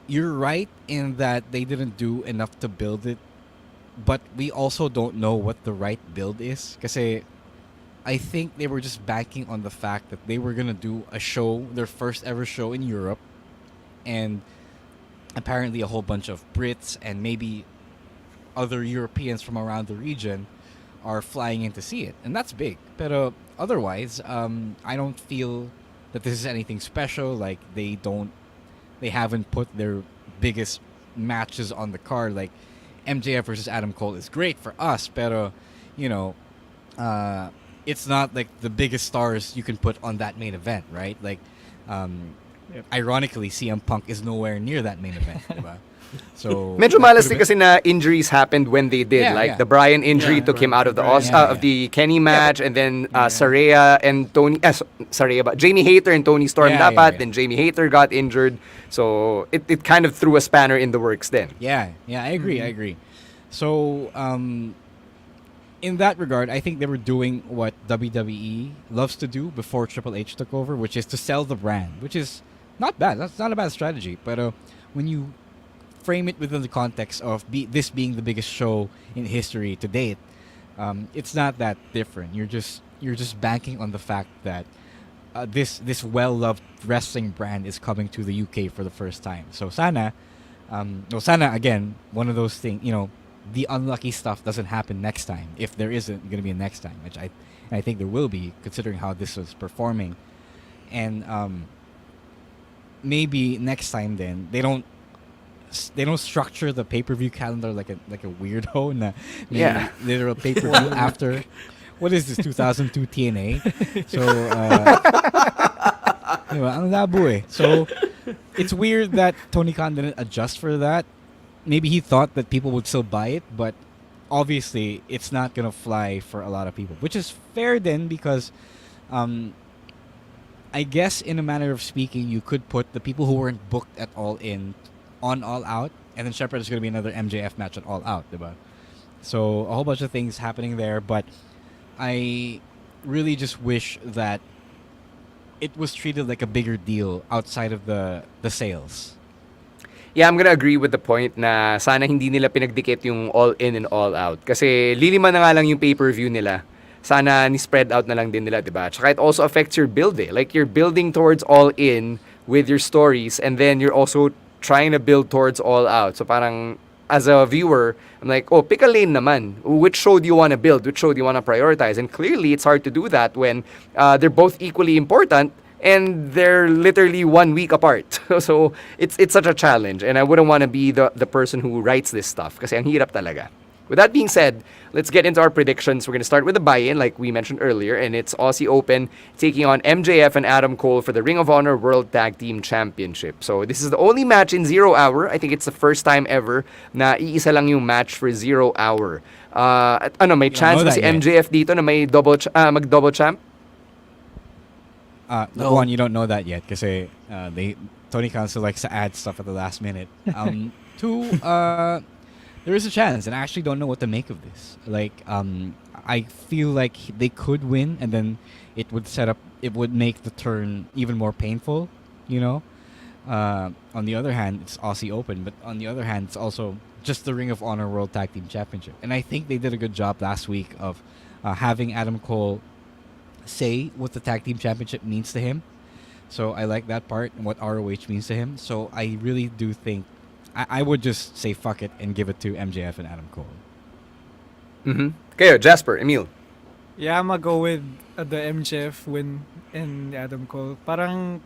you're right in that they didn't do enough to build it, but we also don't know what the right build is. Kasi I think they were just banking on the fact that they were gonna do a show, their first ever show in Europe, and apparently a whole bunch of Brits and maybe other Europeans from around the region are flying in to see it, and that's big. But otherwise, I don't feel that this is anything special. Like they haven't put their biggest matches on the card. Like MJF versus Adam Cole is great for us, pero you know, it's not like the biggest stars you can put on that main event, right? Like, ironically, CM Punk is nowhere near that main event, diba? So medyo malas din kasi na injuries happened when they did. Yeah. The Bryan injury took him out of the of the Kenny match, and then Saraya and Tony Jamie Hayter and Tony Storm dapat. Then Jamie Hayter got injured, so it kind of threw a spanner in the works then. Yeah, I agree. So in that regard, I think they were doing what WWE loves to do before Triple H took over, which is to sell the brand, which is not bad. That's not a bad strategy. But when you frame it within the context of this being the biggest show in history to date, it's not that different. You're just banking on the fact that this well-loved wrestling brand is coming to the UK for the first time. So sana again, one of those things, you know, the unlucky stuff doesn't happen next time, if there isn't going to be a next time, which I think there will be, considering how this was performing. And maybe next time then they don't structure the pay-per-view calendar like a weirdo na literal pay-per-view after what is this 2002 TNA. So ang labo eh. So it's weird that Tony Khan didn't adjust for that. Maybe he thought that people would still buy it, but obviously it's not gonna fly for a lot of people, which is fair then, because I guess in a manner of speaking, you could put the people who weren't booked at All In on All Out, and then Shepard is going to be another MJF match at All Out, diba? So a whole bunch of things happening there, but I really just wish that it was treated like a bigger deal outside of the sales. Yeah, I'm gonna agree with the point na sana hindi nila pinagdikit yung All In and All Out. Kasi lilima na nga lang yung pay-per-view nila. Sana ni-spread out na lang din nila, diba? Tsaka it also affects your build eh. Like, you're building towards All In with your stories, and then you're also trying to build towards All Out. So parang, as a viewer, I'm like, oh, pick a lane naman. Which show do you want to build? Which show do you want to prioritize? And clearly, it's hard to do that when they're both equally important and they're literally 1 week apart. So it's such a challenge, and I wouldn't want to be the person who writes this stuff kasi ang hirap talaga. With that being said, let's get into our predictions. We're going to start with the buy-in, like we mentioned earlier, and it's Aussie Open taking on MJF and Adam Cole for the Ring of Honor World Tag Team Championship. So this is the only match in 0 hour. I think it's the first time ever na iisa lang yung match for 0 hour. May chance ba si MJF dito na may mag-double champ? No. One, you don't know that yet kasi Tony Khan still likes to add stuff at the last minute. Two, there is a chance, and I actually don't know what to make of this. Like, I feel like they could win, and then it would make the turn even more painful, you know? On the other hand, it's Aussie Open, but on the other hand, it's also just the Ring of Honor World Tag Team Championship. And I think they did a good job last week of having Adam Cole say what the Tag Team Championship means to him. So I like that part and what ROH means to him. So I really do think I would just say fuck it and give it to MJF and Adam Cole. Mm-hmm. Okay, Jasper, Emil. Yeah, I'm gonna go with the MJF win and Adam Cole. Parang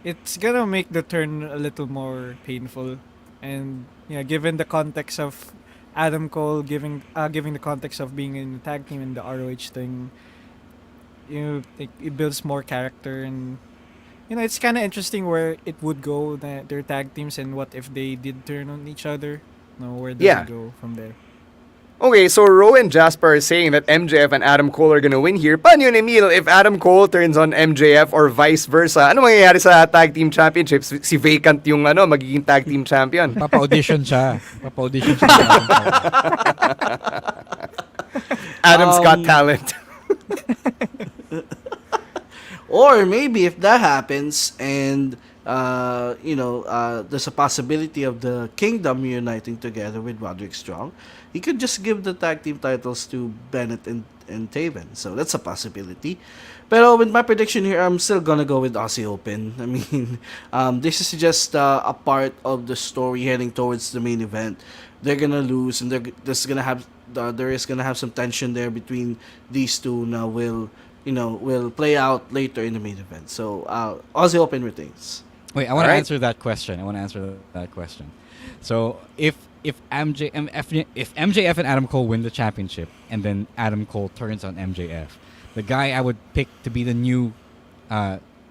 it's gonna make the turn a little more painful, and yeah, given the context of Adam Cole, giving the context of being in the tag team and the ROH thing, it builds more character, and it's kind of interesting where it would go, their tag teams, and what if they did turn on each other. Where does it go from there? Okay, so Ro and Jasper are saying that MJF and Adam Cole are gonna win here. Paano yun, Emil? If Adam Cole turns on MJF or vice versa, ano mangyayari sa tag team championships? Si vacant yung magiging tag team champion. Papa-audition siya. Adam's got talent. Or maybe if that happens and there's a possibility of the Kingdom uniting together with Roderick Strong, he could just give the tag team titles to Bennett and Taven. So that's a possibility. But with my prediction here, I'm still gonna go with Aussie Open. I mean, this is just a part of the story heading towards the main event. They're gonna lose, and there is gonna have some tension there between these two. Now will play out later in the main event. So Aussie Open retains. Wait, I want to answer that question. So if MJF and Adam Cole win the championship, and then Adam Cole turns on MJF, the guy I would pick to be the new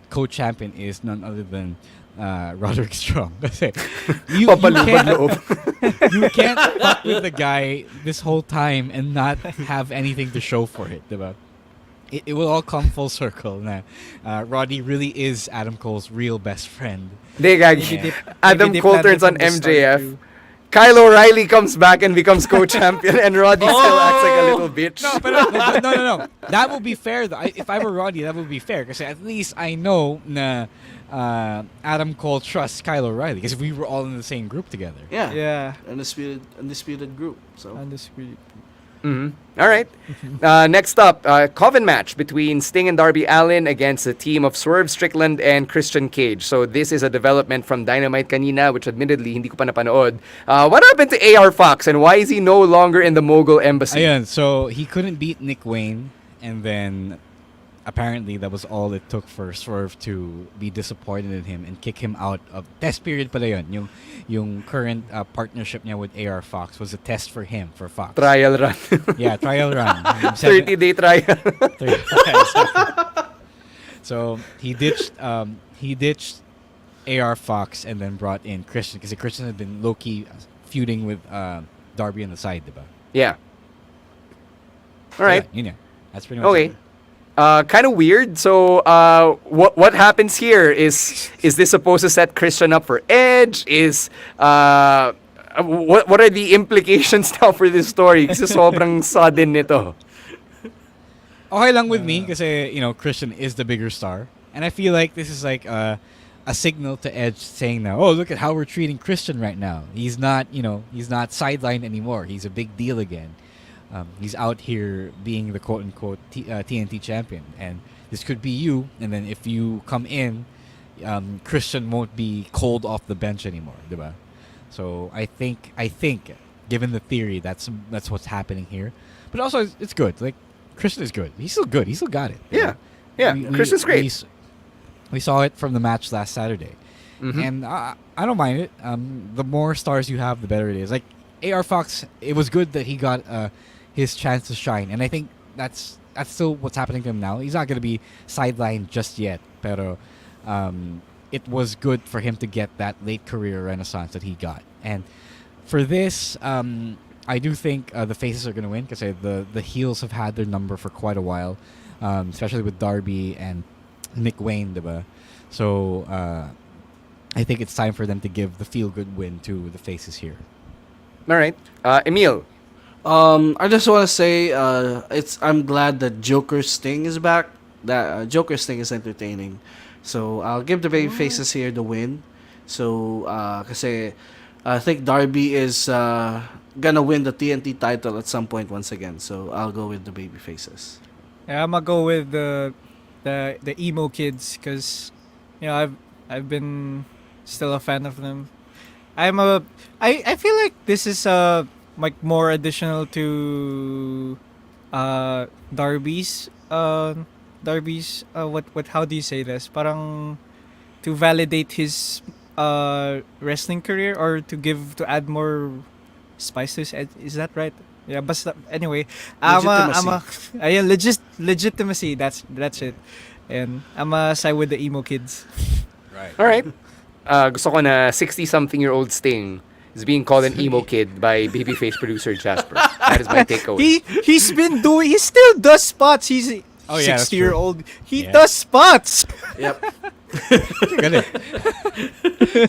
co-champion is none other than Roderick Strong. you can't fuck with the guy this whole time and not have anything to show for it, diba? It will all come full circle. Roddy really is Adam Cole's real best friend. Adam Cole turns on MJF. Kyle O'Reilly comes back and becomes co-champion, and Roddy still acts like a little bitch. No. That would be fair, though. If I were Roddy, that would be fair. Because at least I know Adam Cole trusts Kyle O'Reilly. Because we were all in the same group together. Yeah. Undisputed group. So undisputed. Mm-hmm. All right. Next up, Coven match between Sting and Darby Allin against the team of Swerve Strickland and Christian Cage. So this is a development from Dynamite kanina, which admittedly hindi ko pa napanood. What happened to AR Fox, and why is he no longer in the Mogul Embassy? Ayan, so he couldn't beat Nick Wayne, and then apparently that was all it took for Swerve to be disappointed in him and kick him out of test period pala yun. Yung current partnership niya with AR Fox was a test for him, for Fox. Trial run. Yeah, trial run. 30-day trial. So he ditched AR Fox and then brought in Christian, because Christian had been low-key feuding with Darby on the side, diba? Yeah. All right. So, yeah, that's pretty much it. Kind of weird. So, what happens here is this supposed to set Christian up for Edge? What are the implications now for this story? Kasi sobrang sudden nito. Okay lang with me, kasi Christian is the bigger star, and I feel like this is like a signal to Edge saying now, oh, look at how we're treating Christian right now. He's not sidelined anymore. He's a big deal again. He's out here being the quote-unquote TNT champion, and this could be you. And then if you come in, Christian won't be cold off the bench anymore, diba? So I think, given the theory, that's what's happening here. But also, it's good. Like, Christian is good. He's still good. He still got it. Yeah. Christian's great. We saw it from the match last Saturday, and I don't mind it. The more stars you have, the better it is. Like AR Fox, it was good that he got his chance to shine, and I think that's still what's happening to him now. He's not going to be sidelined just yet, pero it was good for him to get that late career renaissance that he got. And for this, I do think the faces are going to win, because the heels have had their number for quite a while, especially with Darby and Nick Wayne, diba? So I think it's time for them to give the feel-good win to the faces here. All right. Emil. I just want to say, I'm glad that Joker Sting is back. That Joker Sting is entertaining, so I'll give the baby faces here the win. So, kasi I think Darby is gonna win the TNT title at some point once again. So I'll go with the baby faces. Yeah, I'm gonna go with the emo kids because I've been still a fan of them. I feel like this is like more additional to Darby's what how do you say this? Parang to validate his wrestling career or to add more spice to his is that right? Yeah, but anyway, ayun, legitimacy. That's it. And I'm side with the emo kids. Right. All right. Gusto ko na 60-something-year-old Sting is being called an emo kid by babyface producer Jasper. That is my takeaway. He still does spots. He's 60-year-old. He does spots. Yep.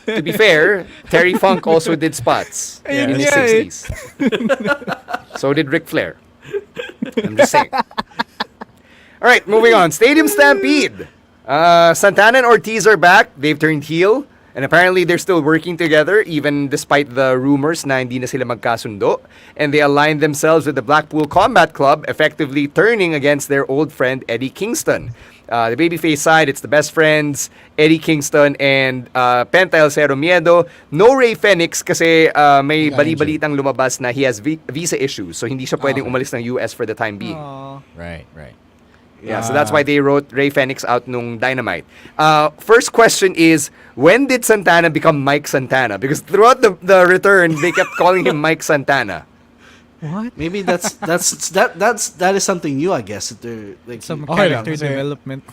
To be fair, Terry Funk also did spots in his 60s. So did Ric Flair. I'm just saying. All right, moving on. Stadium Stampede. Santana and Ortiz are back. They've turned heel. And apparently, they're still working together, even despite the rumors na hindi na sila magkasundo. And they aligned themselves with the Blackpool Combat Club, effectively turning against their old friend Eddie Kingston. The babyface side, it's the best friends, Eddie Kingston and Penta El Cero Miedo. No Rey Fenix kasi may bali-balitang lumabas na he has visa issues. So hindi siya pwedeng umalis ng US for the time being. Right. Yeah, so that's why they wrote Rey Fenix out nung Dynamite. First question is, when did Santana become Mike Santana? Because throughout the return, they kept calling him Mike Santana. What? Maybe that is something new, I guess. They're like Some character development.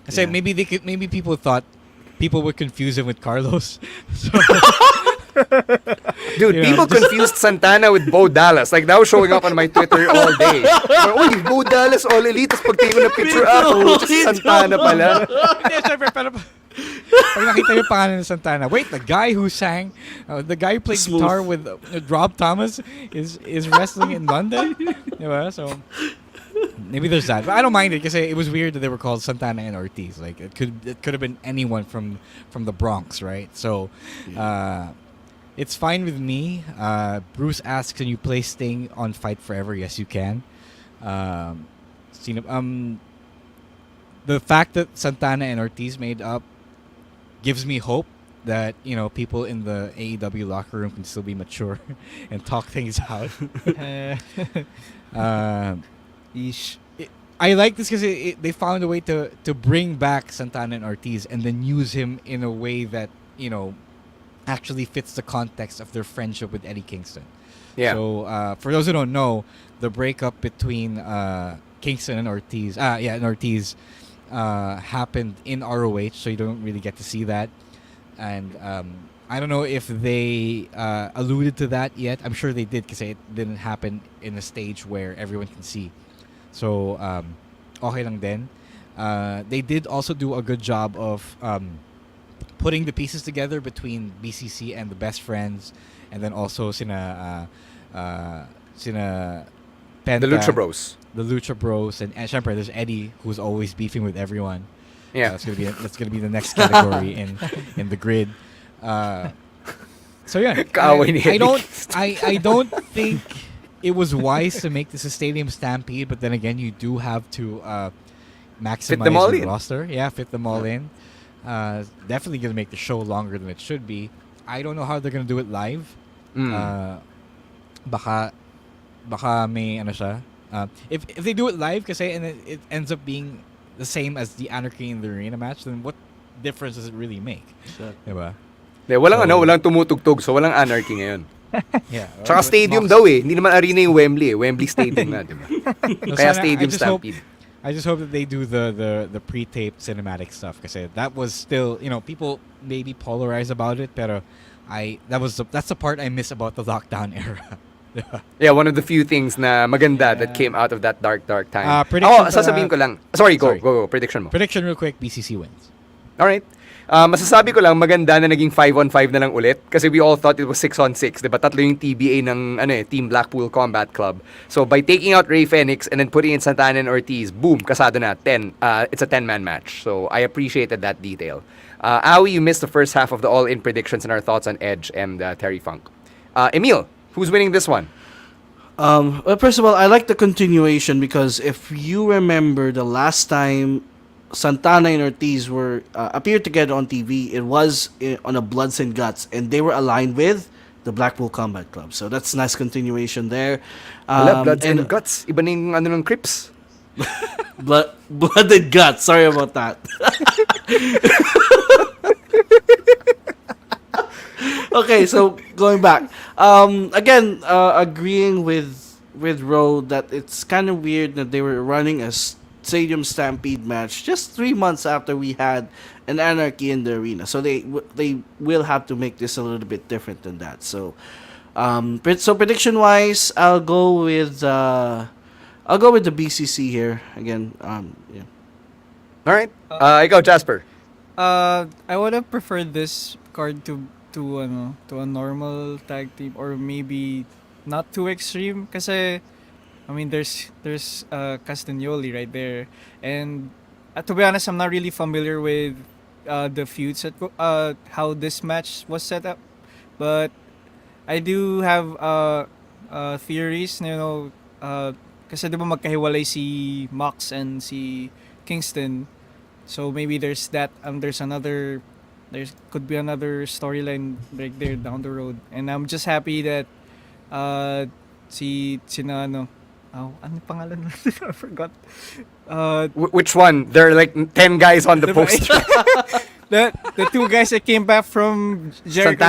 Kasi maybe people thought people would confuse him with Carlos. So, dude, people confused Santana with Bo Dallas. Like, that was showing up on my Twitter all day. Uy, Bo Dallas, all elite. Tapos pagtingin ko ng picture, Santana pala. Hindi, syempre, pero pag nakita yung pangalan ng Santana, wait, the guy who sang, the guy who played guitar with Rob Thomas is wrestling in London? Diba? So, maybe there's that. But I don't mind it because it was weird that they were called Santana and Ortiz. Like, it could have been anyone from the Bronx, right? So, it's fine with me. Bruce asks, can you play Sting on Fight Forever? Yes, you can. The fact that Santana and Ortiz made up gives me hope that, people in the AEW locker room can still be mature and talk things out. I like this because they found a way to bring back Santana and Ortiz and then use him in a way that, actually fits the context of their friendship with Eddie Kingston. Yeah. So, for those who don't know, the breakup between Kingston and Ortiz, happened in ROH, so you don't really get to see that. And I don't know if they alluded to that yet. I'm sure they did because it didn't happen in a stage where everyone can see. So, okay lang din. They did also do a good job of putting the pieces together between BCC and the Best Friends, and then also sina Penta, The Lucha Bros. The Lucha Bros, and syempre there's Eddie, who's always beefing with everyone. Yeah, that's gonna be the next category in the grid. So yeah, I don't think it was wise to make this a stadium stampede, but then again, you do have to maximize the roster. Yeah, fit them all in. Definitely gonna make the show longer than it should be. I don't know how they're gonna do it live. Baka may ano siya. If they do it live kasi and it ends up being the same as the Anarchy in the Arena match, then what difference does it really make? Sure. Diba? Walang tumutugtog, so walang Anarchy ngayon. Yeah. Tsaka stadium daw eh. Hindi naman arena yung Wembley eh. Wembley Stadium na, diba? Kaya stadium stampede. I just hope that they do the pre-taped cinematic stuff kasi that was still, people maybe polarized about it, pero that's the part I miss about the lockdown era. Yeah, one of the few things na maganda that came out of that dark time. Prediction sasabihin ko lang. Sorry, go. Prediction mo. Prediction real quick, BCC wins. All right. Masasabi ko lang, maganda na naging 5-on-5 na lang ulit. Kasi we all thought it was 6-on-6. Diba? Tatlo yung TBA ng Team Blackpool Combat Club. So by taking out Ray Fenix and then putting in Santana and Ortiz, boom, kasado na. 10. It's a 10-man match. So I appreciated that detail. Awi, you missed the first half of the all-in predictions and our thoughts on Edge and Terry Funk. Emil, who's winning this one? Well, first of all, I like the continuation because if you remember the last time Santana and Ortiz were appeared together on TV, it was on a Bloods and Guts, and they were aligned with the Blackpool Combat Club. So that's nice continuation there. Bloods and Guts. Iba na yung ng Crips. Blood and Guts. Sorry about that. Okay, so going back, again, agreeing with Ro that it's kind of weird that they were running a Stadium Stampede match just 3 months after we had an Anarchy in the arena. So they will have to make this a little bit different than that. So, so prediction wise, I'll go with the BCC here again. Yeah. All right, ikaw, Jasper. I would have preferred this card to a normal tag team, or maybe not too extreme, kasi I mean there's Castagnoli right there, and to be honest, I'm not really familiar with the feuds at how this match was set up, but I do have theories, kasi diba magkahiwalay si Mox and si Kingston, so maybe there's that, there could be another storyline right there down the road, and I'm just happy that ano pangalan? I forgot. Which one? There are like 10 guys on the poster. The two guys that came back from Jericho.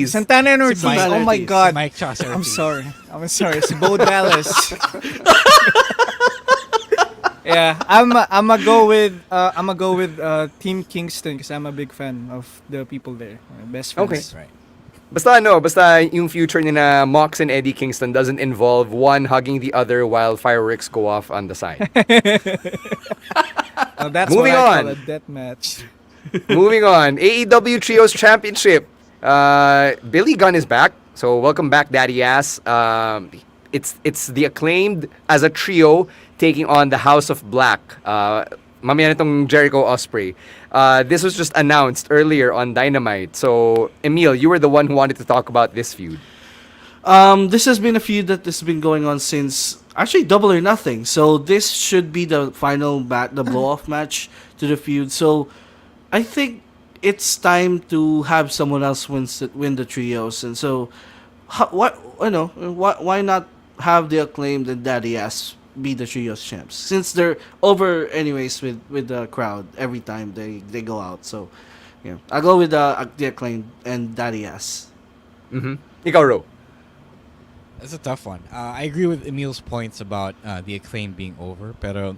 Santana and Ortiz. Oh my God. Mike Chaucer. I'm sorry. It's Bo Dallas. Yeah, I'm a go with Team Kingston because I'm a big fan of the people there. Best friends. Okay. Right. Basta yung future ni na Mox and Eddie Kingston doesn't involve one hugging the other while fireworks go off on the side. That's Moving what I on. call a death match. Moving on. AEW Trios Championship. Billy Gunn is back. So welcome back, Daddy Ass. It's the Acclaimed as a trio taking on the House of Black. Mamaya nitong Jericho Ospreay. This was just announced earlier on Dynamite. So, Emil, you were the one who wanted to talk about this feud. This has been a feud that has been going on since actually Double or Nothing. So this should be the final the blow-off match to the feud. So I think it's time to have someone else win the trios. And so, why not have the Acclaimed and Daddy Ass be the trios champs, since they're over anyways with the crowd every time they go out. So yeah, I'll go with the Acclaimed and Daddy Ass. Ikaw, Ro. That's a tough one. I agree with Emil's points about the Acclaim being over, pero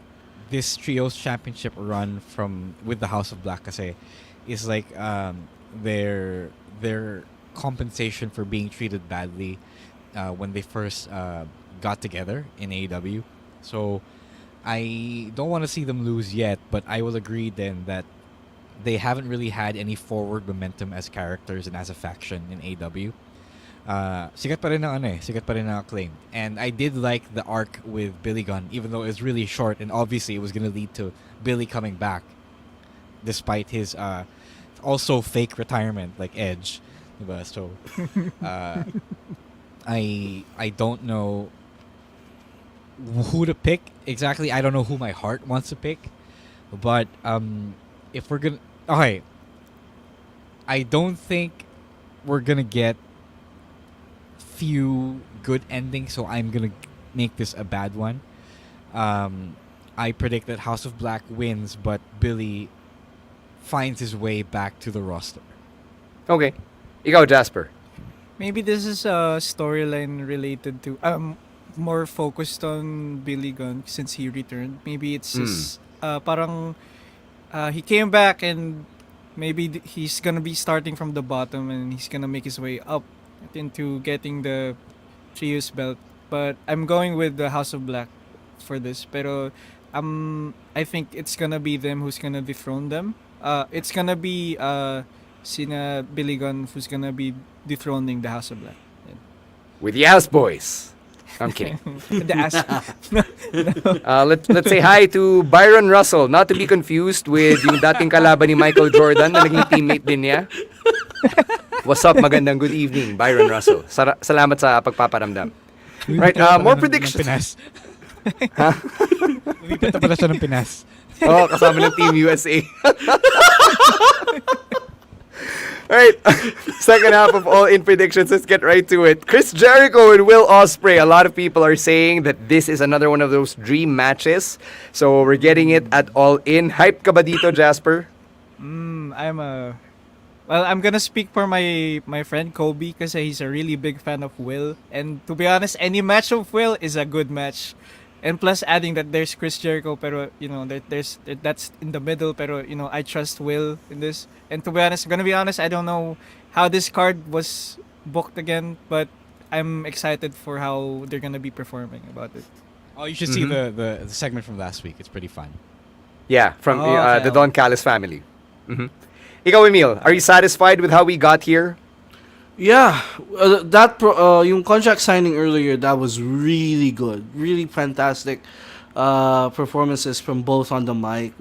this trios championship run with the House of Black kasi is like their compensation for being treated badly when they first got together in AEW. So I don't want to see them lose yet, but I will agree then that they haven't really had any forward momentum as characters and as a faction in AEW. Sikat pa rin ng Acclaim. And I did like the arc with Billy Gunn, even though it was really short, and obviously it was going to lead to Billy coming back despite his also fake retirement like Edge. Diba? So I don't know who to pick exactly. I don't know who my heart wants to pick, but if we're gonna, okay, I don't think we're gonna get few good endings, so I'm gonna make this a bad one. I predict that House of Black wins, but Billy finds his way back to the roster. Okay, ikaw, Jasper. Maybe this is a storyline related to more focused on Billy Gunn since he returned. Maybe it's just parang he came back and maybe he's gonna be starting from the bottom and he's gonna make his way up into getting the trios belt. But I'm going with the House of Black for this. Pero I think it's gonna be them who's gonna dethrone them. it's gonna be Sina Billy Gunn who's gonna be dethroning the House of Black. With the House Boys. I'm kidding. The ass. Let's say hi to Byron Russell, not to be confused with yung dating kalaban ni Michael Jordan na naging teammate din niya. What's up? Magandang good evening, Byron Russell. Salamat sa pagpaparamdam. Right, more predictions. Pinas. Lumipat na pala siya ng Pinas. Oh, kasama ng Team USA. Alright, second half of All In Predictions. Let's get right to it. Chris Jericho and Will Ospreay. A lot of people are saying that this is another one of those dream matches. So we're getting it at All In. Hype ka ba dito, Jasper? I'm gonna speak for my friend Kobe because he's a really big fan of Will. And to be honest, any match of Will is a good match. And plus adding that there's Chris Jericho, pero there's that's in the middle, pero I trust Will in this. And to be honest, I'm gonna be honest, I don't know how this card was booked again, but I'm excited for how they're gonna be performing about it. Oh, you should see the segment from last week. It's pretty fun. Yeah, from the Don Callis family. Ikaw, Emil, are you satisfied with how we got here? Yeah, yung contract signing earlier, that was really good. Really fantastic performances from both on the mic.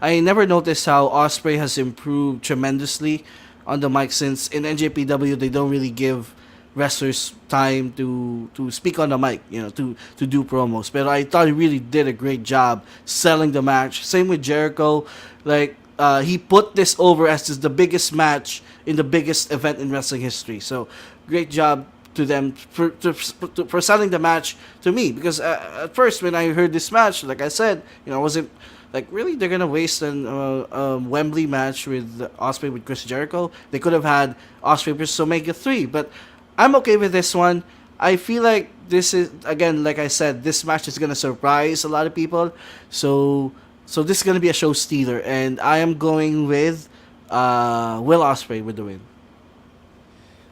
I never noticed how Ospreay has improved tremendously on the mic, since in NJPW they don't really give wrestlers time to speak on the mic, to do promos. But I thought he really did a great job selling the match. Same with Jericho. He put this over as the biggest match in the biggest event in wrestling history. So, great job to them for selling the match to me. Because at first, when I heard this match, like I said, I wasn't like, really, they're gonna waste a Wembley match with Ospreay with Chris Jericho. They could have had Ospreay versus Omega 3, but I'm okay with this one. I feel like this is, again, like I said, this match is gonna surprise a lot of people. So this is gonna be a show stealer, and I am going with Will Ospreay with the win.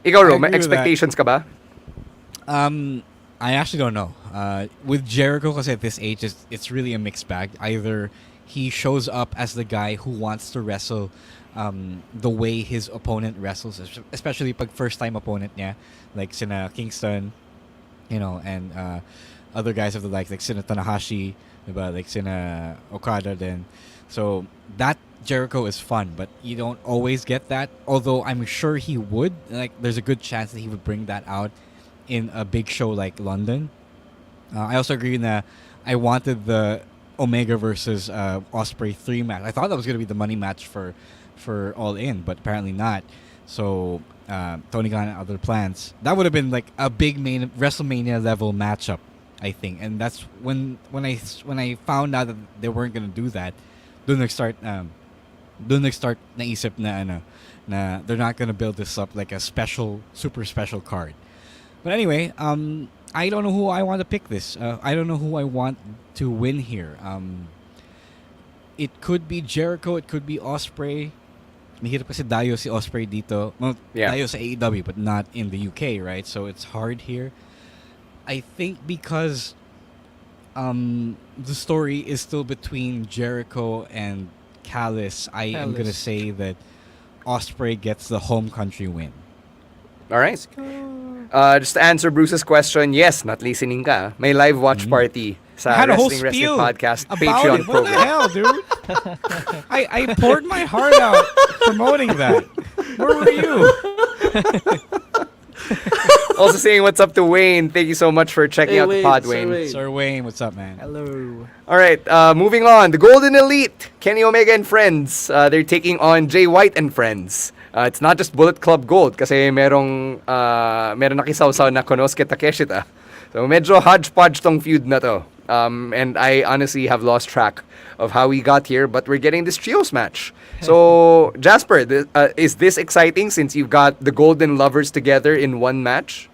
Ikaw, Ro, may expectations ka ba? I actually don't know. With Jericho, because at this age, it's really a mixed bag. Either he shows up as the guy who wants to wrestle the way his opponent wrestles, especially pag first-time opponent niya, like sina Kingston, and other guys of the like sina Tanahashi, diba? Like sina Okada then. So that Jericho is fun, but you don't always get that. Although I'm sure he would. Like, there's a good chance that he would bring that out in a big show like London. I also agree that I wanted the Omega versus Ospreay 3 match. I thought that was going to be the money match for All In, but apparently not. So Tony Khan and other plans. That would have been like a big main WrestleMania level matchup, I think. And that's when I found out that they weren't going to do that. Doon nag-start naisip na they're not going to build this up like a super special card. But anyway, I don't know who I want to pick this. I don't know who I want to win here. It could be Jericho. It could be Ospreay. Mahirap kasi dayo si Ospreay dito. Well, dayo sa AEW, but not in the UK, right? So it's hard here. I think because the story is still between Jericho and Callis, I am going to say that Ospreay gets the home country win. All right. Just to answer Bruce's question, yes, not listening ka. May live watch party sa Wrestling Podcast Patreon program. What the hell, dude? I poured my heart out promoting that. Where were you? Also saying what's up to Wayne. Thank you so much for checking out the pod, Wayne. Sir Wayne, what's up, man? Hello. All right, moving on. The Golden Elite, Kenny Omega and friends. They're taking on Jay White and friends. It's not just Bullet Club Gold kasi meron nakisawsaw na Konosuke Takeshita. So medyo hodgepodge tong feud na to. And I honestly have lost track of how we got here, but we're getting this trios match. So, Jasper, is this exciting since you've got the Golden Lovers together in one match?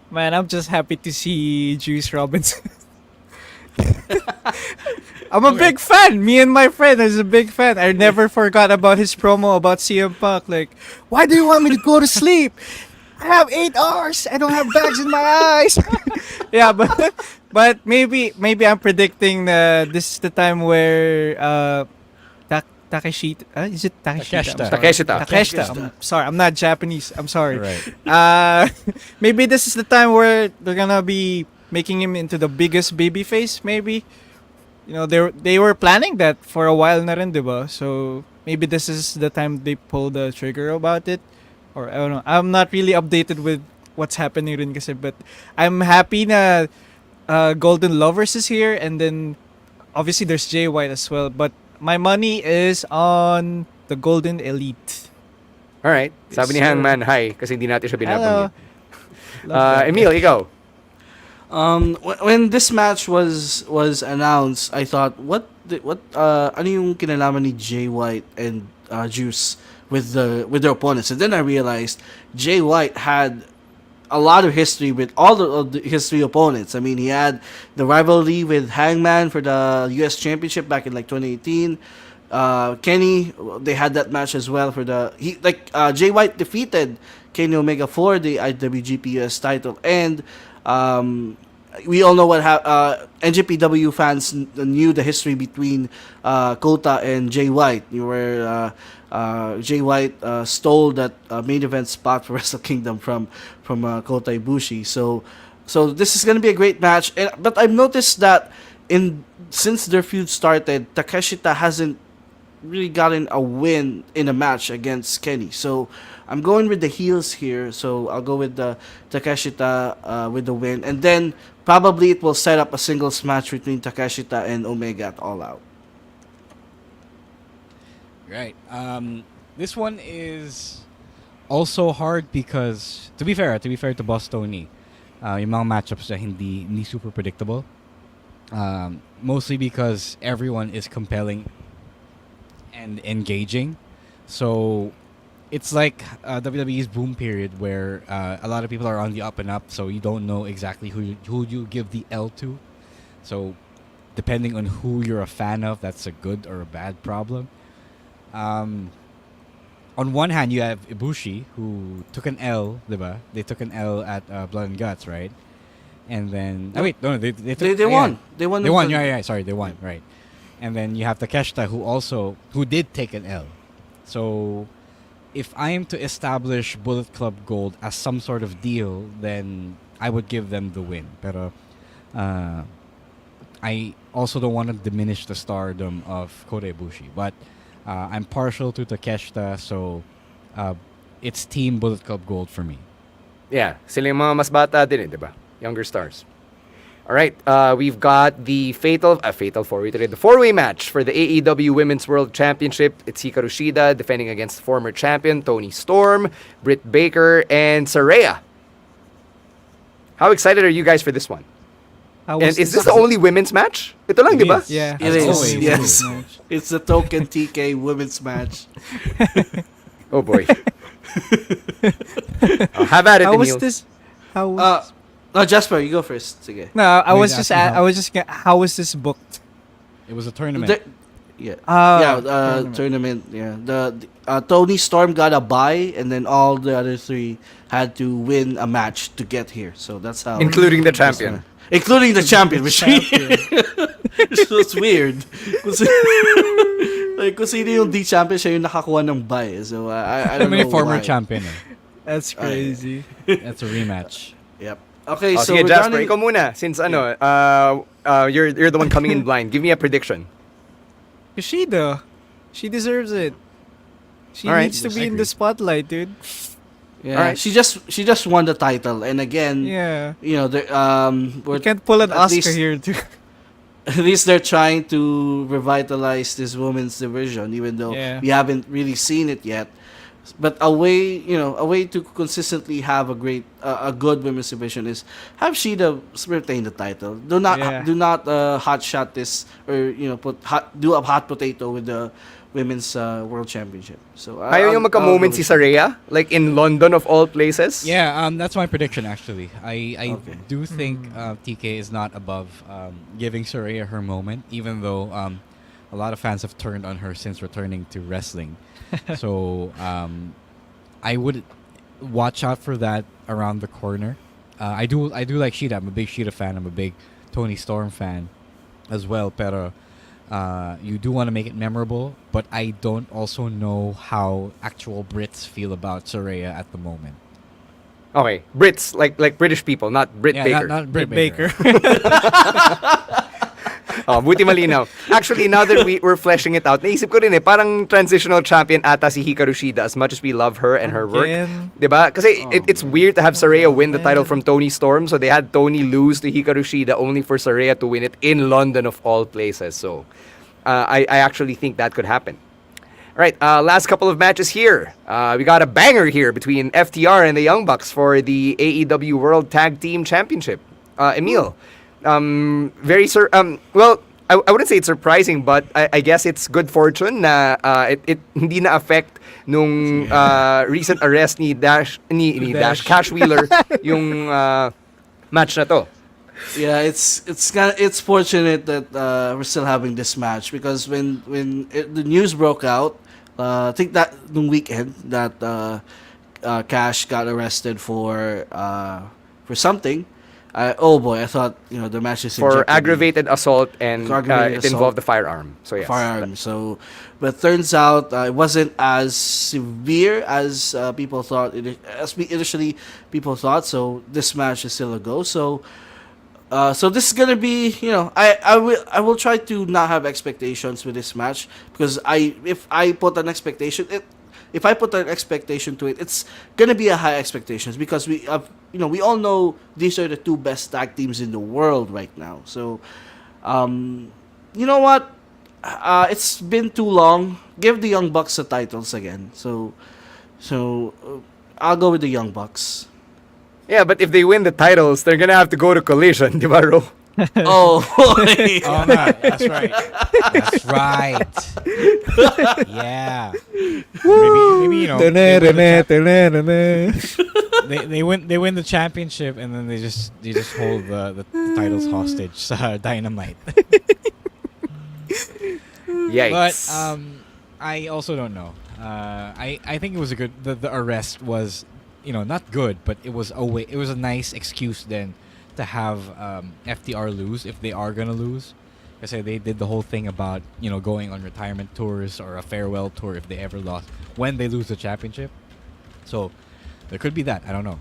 Man, I'm just happy to see Juice Robinson. I'm a big fan. Me and my friend is a big fan. I never forgot about his promo about CM Punk. Like, why do you want me to go to sleep? I have 8 hours. I don't have bags in my eyes. Yeah, but maybe I'm predicting this is the time where Takeshita. Is it Takeshita? Takeshita. Takeshita. I'm sorry, I'm not Japanese. I'm sorry. Right. Maybe this is the time where they're gonna be making him into the biggest baby face. Maybe, they were planning that for a while na rin, diba? So maybe this is the time they pull the trigger about it, or I don't know. I'm not really updated with what's happening rin kasi, but I'm happy na Golden Lovers is here, and then obviously there's Jay White as well. But my money is on the Golden Elite. Alright. Sabi ni Yes, sir. Hangman, hi. Kasi hindi natin siya Hello. binabanggit. Emil, ikaw. When this match was announced, I thought, ano yung kinalaman ni Jay White and Juice with their opponents, and then I realized Jay White had a lot of history with all of the history opponents. I mean, he had the rivalry with Hangman for the U.S. Championship back in like 2018. Kenny, they had that match as well for Jay White defeated Kenny Omega for the IWGP US title, and we all know NJPW fans knew the history between Kota and Jay White. Jay White stole that main event spot for Wrestle Kingdom from Kota Ibushi. So this is gonna be a great match. But I've noticed that since their feud started, Takeshita hasn't really gotten a win in a match against Kenny. So I'm going with the heels here. So I'll go with the Takeshita with the win, and then probably it will set up a singles match between Takeshita and Omega at All Out. Right. This one is also hard because, to be fair to Boss Tony, yung mga matchups na hindi super predictable. Mostly because everyone is compelling and engaging. So it's like WWE's boom period where a lot of people are on the up and up, so you don't know exactly who you give the L to. So depending on who you're a fan of, that's a good or a bad problem. On one hand, you have Ibushi, who took an L, diba? They took an L at Blood and Guts, right? And then... Oh, wait, no, they won. They won. They won, yeah, sorry, they won, right. And then you have Takeshita, who did take an L. So, if I am to establish Bullet Club Gold as some sort of deal, then I would give them the win. Pero, I also don't want to diminish the stardom of Kota Ibushi. But, I'm partial to Takeshita, so it's Team Bullet Club Gold for me. Yeah, sila yung mga mas bata din, diba? Younger stars. All right, we've got the fatal four-way today. The four-way match for the AEW Women's World Championship. It's Hikaru Shida defending against former champion Toni Storm, Britt Baker, and Saraya. How excited are you guys for this one? And is this the only women's match? Ito lang, di ba? Yeah. It is. always. Yes. It's the token TK women's match. Oh boy. Have at it, How was Emil. this? How was? No, Jasper, you go first. Sige. No, I Wait, was just. asking I was just. How was this booked? It was a tournament. Tournament. Yeah, the Toni Storm got a bye, and then all the other three had to win a match to get here. So that's how. Including the champion. Including the champion, which was weird. Kung sino yung D-champion, siya yung nakakuha ng bye. So, I don't know former why. champion. That's crazy. That's a rematch. Yep. Okay, so sige, Jasper, regarding... ikaw muna. Since you're the one coming in blind. Give me a prediction. Kushida, she deserves it. She All right. needs to be I in agree. the spotlight, dude. Yeah, Alright. she just won the title, and again, Yeah. you know, We can't pull an at Oscar least- here, too. at least they're trying to revitalize this women's division, even though Yeah. we haven't really seen it yet. But a way to consistently have a good women's division is have Shida retain the title. Do not hot shot this, or do a hot potato with the women's world championship. So Ayaw yung magka-moment si Saraya? Like in London of all places? Yeah, that's my prediction actually. I Okay. do think TK is not above giving Saraya her moment, even though a lot of fans have turned on her since returning to wrestling. So I would watch out for that around the corner. I do like Shida. I'm a big Shida fan. I'm a big Toni Storm fan as well. Pero You do want to make it memorable, but I don't also know how actual Brits feel about Saraya at the moment. Okay, Brits, like British people, not Brit Yeah, Baker. not Brit Baker. Oh, buti malinaw. Actually, now that we're fleshing it out, naisip ko rin parang transitional champion ata si Hikaru Shida as much as we love her and her work. Again? Diba? Kasi it's weird to have Saraya win the title from Toni Storm, so they had Toni lose to Hikaru Shida only for Saraya to win it in London of all places. So, I actually think that could happen. All right, last couple of matches here. We got a banger here between FTR and the Young Bucks for the AEW World Tag Team Championship. Emil, well, I wouldn't say it's surprising, but I guess it's good fortune na it hindi na affect nung recent arrest ni Dash Cash Wheeler yung match na to. Yeah, it's fortunate that we're still having this match because when the news broke out, I think that nung weekend that Cash got arrested for something. I thought the match is for aggravated assault and it involved the firearm. So yes, firearm. So, but turns out it wasn't as severe as people thought. Initially people thought. So this match is still a go. So this is gonna be I will try to not have expectations with this match because if I put an expectation to it, it's gonna be a high expectations because we all know these are the two best tag teams in the world right now. So, you know what? It's been too long. Give the Young Bucks the titles again. So I'll go with the Young Bucks. Yeah, but if they win the titles, they're gonna have to go to Collision, di ba, Ro? Oh, Oh, man, that's right. That's right. Yeah. Maybe they win the championship and then they just hold the titles hostage sa Dynamite. Yikes. But I also don't know. I think it was a good. The arrest was, not good, but it was a nice excuse then to have FTR lose if they are gonna lose. Because they did the whole thing about going on retirement tours or a farewell tour if they ever lost when they lose the championship. So there could be that. I don't know.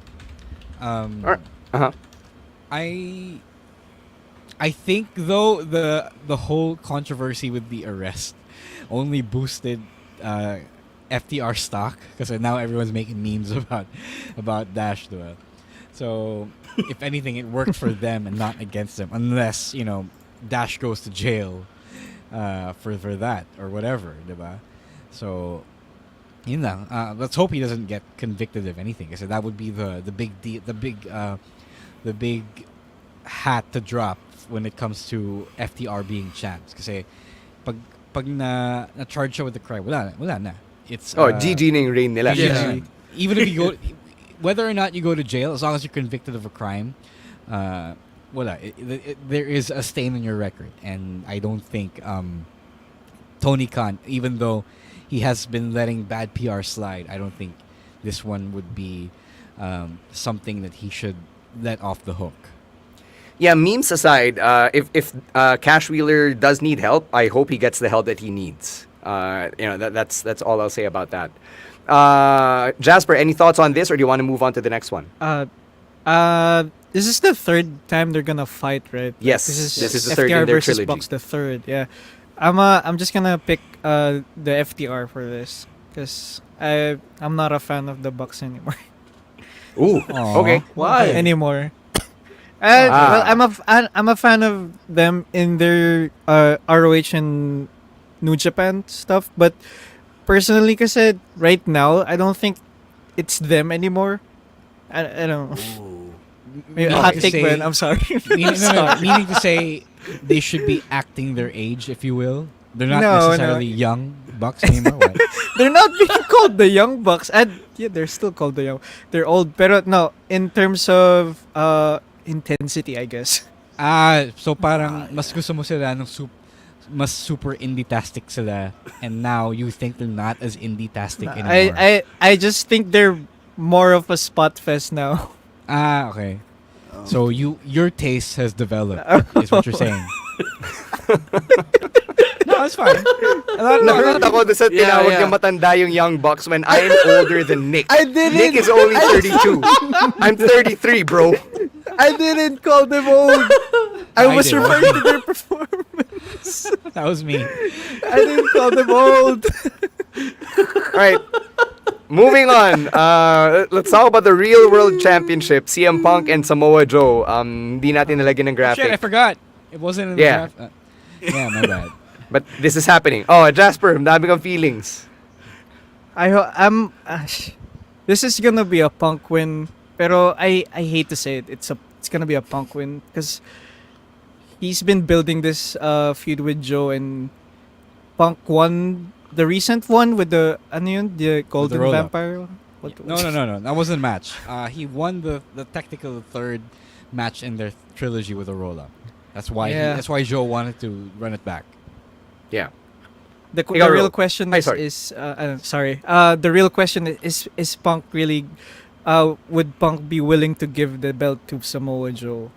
I think though the whole controversy with the arrest only boosted FTR stock because now everyone's making memes about Dash Duel. So if anything, it worked for them and not against them, unless Dash goes to jail for that or whatever, diba? So yun lang. Let's hope he doesn't get convicted of anything. Kasi that would be the big hat to drop when it comes to FTR being champs. Kasi pag na charge siya with the crime, wala na. It's GG na yung reign nila. Yeah. Even if you go, whether or not you go to jail, as long as you're convicted of a crime, there is a stain on your record, and I don't think Tony Khan, even though he has been letting bad PR slide, I don't think this one would be something that he should let off the hook. Yeah, memes aside, if Cash Wheeler does need help, I hope he gets the help that he needs. That's all I'll say about that. Jasper, any thoughts on this, or do you want to move on to the next one? This is the third time they're gonna fight, right? Yes, this is the third in their versus trilogy. Bucks, the third. Yeah, I'm just gonna pick the FTR for this because I'm not a fan of the Bucks anymore. Ooh, okay. Why? Anymore? Well, I'm a fan of them in their ROH and New Japan stuff, but personally, kasi right now I don't think it's them anymore. I don't know. Hot take, man. I'm sorry. Meaning to say they should be acting their age, if you will. They're not necessarily young Bucks anymore. What? They're not being called the Young Bucks. And yeah, they're still called the Young. They're old. Pero no, in terms of intensity, I guess. So parang mas gusto mo sila ng mas super indie-tastic sila, and now you think they're not as indie-tastic anymore. I just think they're more of a spot fest now. Okay. So your taste has developed, is what you're saying. it's fine. Na-hurt ako doon sa tinawag niya matanda yung Young Bucks when I'm older than Nick. I didn't. Nick is only 32. I'm 33, bro. I didn't call them old. I was did. referring to their performance. That was me. I didn't call them old. All right. Moving on. Let's talk about the Real World Championship. CM Punk and Samoa Joe. Hindi natin nalagyan ng graphic. Shit, I forgot. It wasn't in the draft. Yeah, my bad. But this is happening. Oh, Jasper, dami kang feelings. This is gonna be a Punk win, pero I hate to say it. It's gonna be a Punk win because he's been building this feud with Joe, and Punk won the recent one with the the Golden roll-up. Vampire. No. That wasn't a match. He won the technical third match in their trilogy with a roll-up. That's why that's why Joe wanted to run it back. Yeah. The real question the real question is Punk really would Punk be willing to give the belt to Samoa Joe?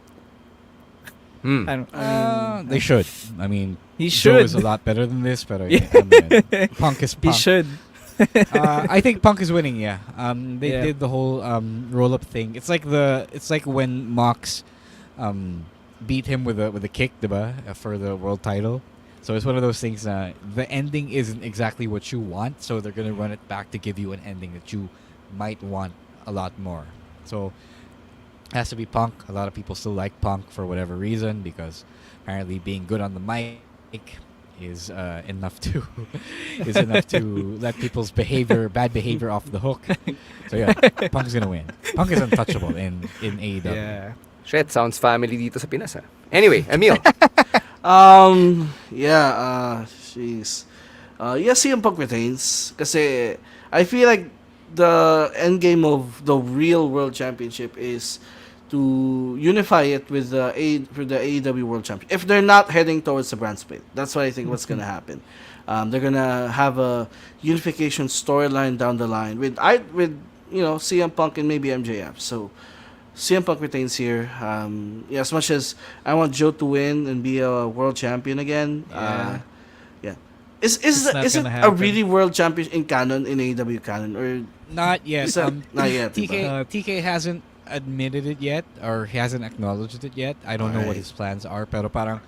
They should. I mean, he Joe should. is a lot better than this, but Punk is Punk. He should. I think Punk is winning. Yeah. They did the whole roll-up thing. It's like when Mox beat him with a kick, diba, for the world title. So it's one of those things. The ending isn't exactly what you want, so they're gonna run it back to give you an ending that you might want a lot more. So it has to be Punk. A lot of people still like Punk for whatever reason because apparently being good on the mic is enough to let people's bad behavior off the hook. So yeah, Punk's gonna win. Punk is untouchable in AEW. Yeah. Shit, sounds family dito sa Pinas. Anyway, Emil. Jeez. CM Punk retains kasi I feel like the end game of the Real World Championship is to unify it with the AEW World Championship. If they're not heading towards the brand split, that's what I think what's gonna happen. They're gonna have a unification storyline down the line with CM Punk and maybe MJF. So CM Punk retains here. As much as I want Joe to win and be a world champion again, Is it a really world champion in canon, in AEW canon, or not yet? Not yet. TK hasn't admitted it yet, or he hasn't acknowledged it yet. I don't know what his plans are, pero parang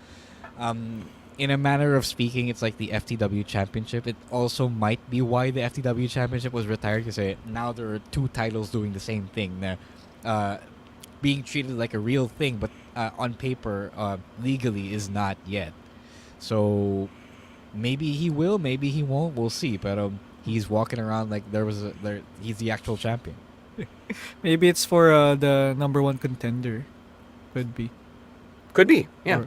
in a manner of speaking, it's like the FTW Championship. It also might be why the FTW Championship was retired, because now there are two titles doing the same thing. They're being treated like a real thing, but on paper, legally is not yet. So maybe he will, maybe he won't. We'll see. But he's walking around like he's the actual champion. Maybe it's for the number one contender. Could be. Yeah.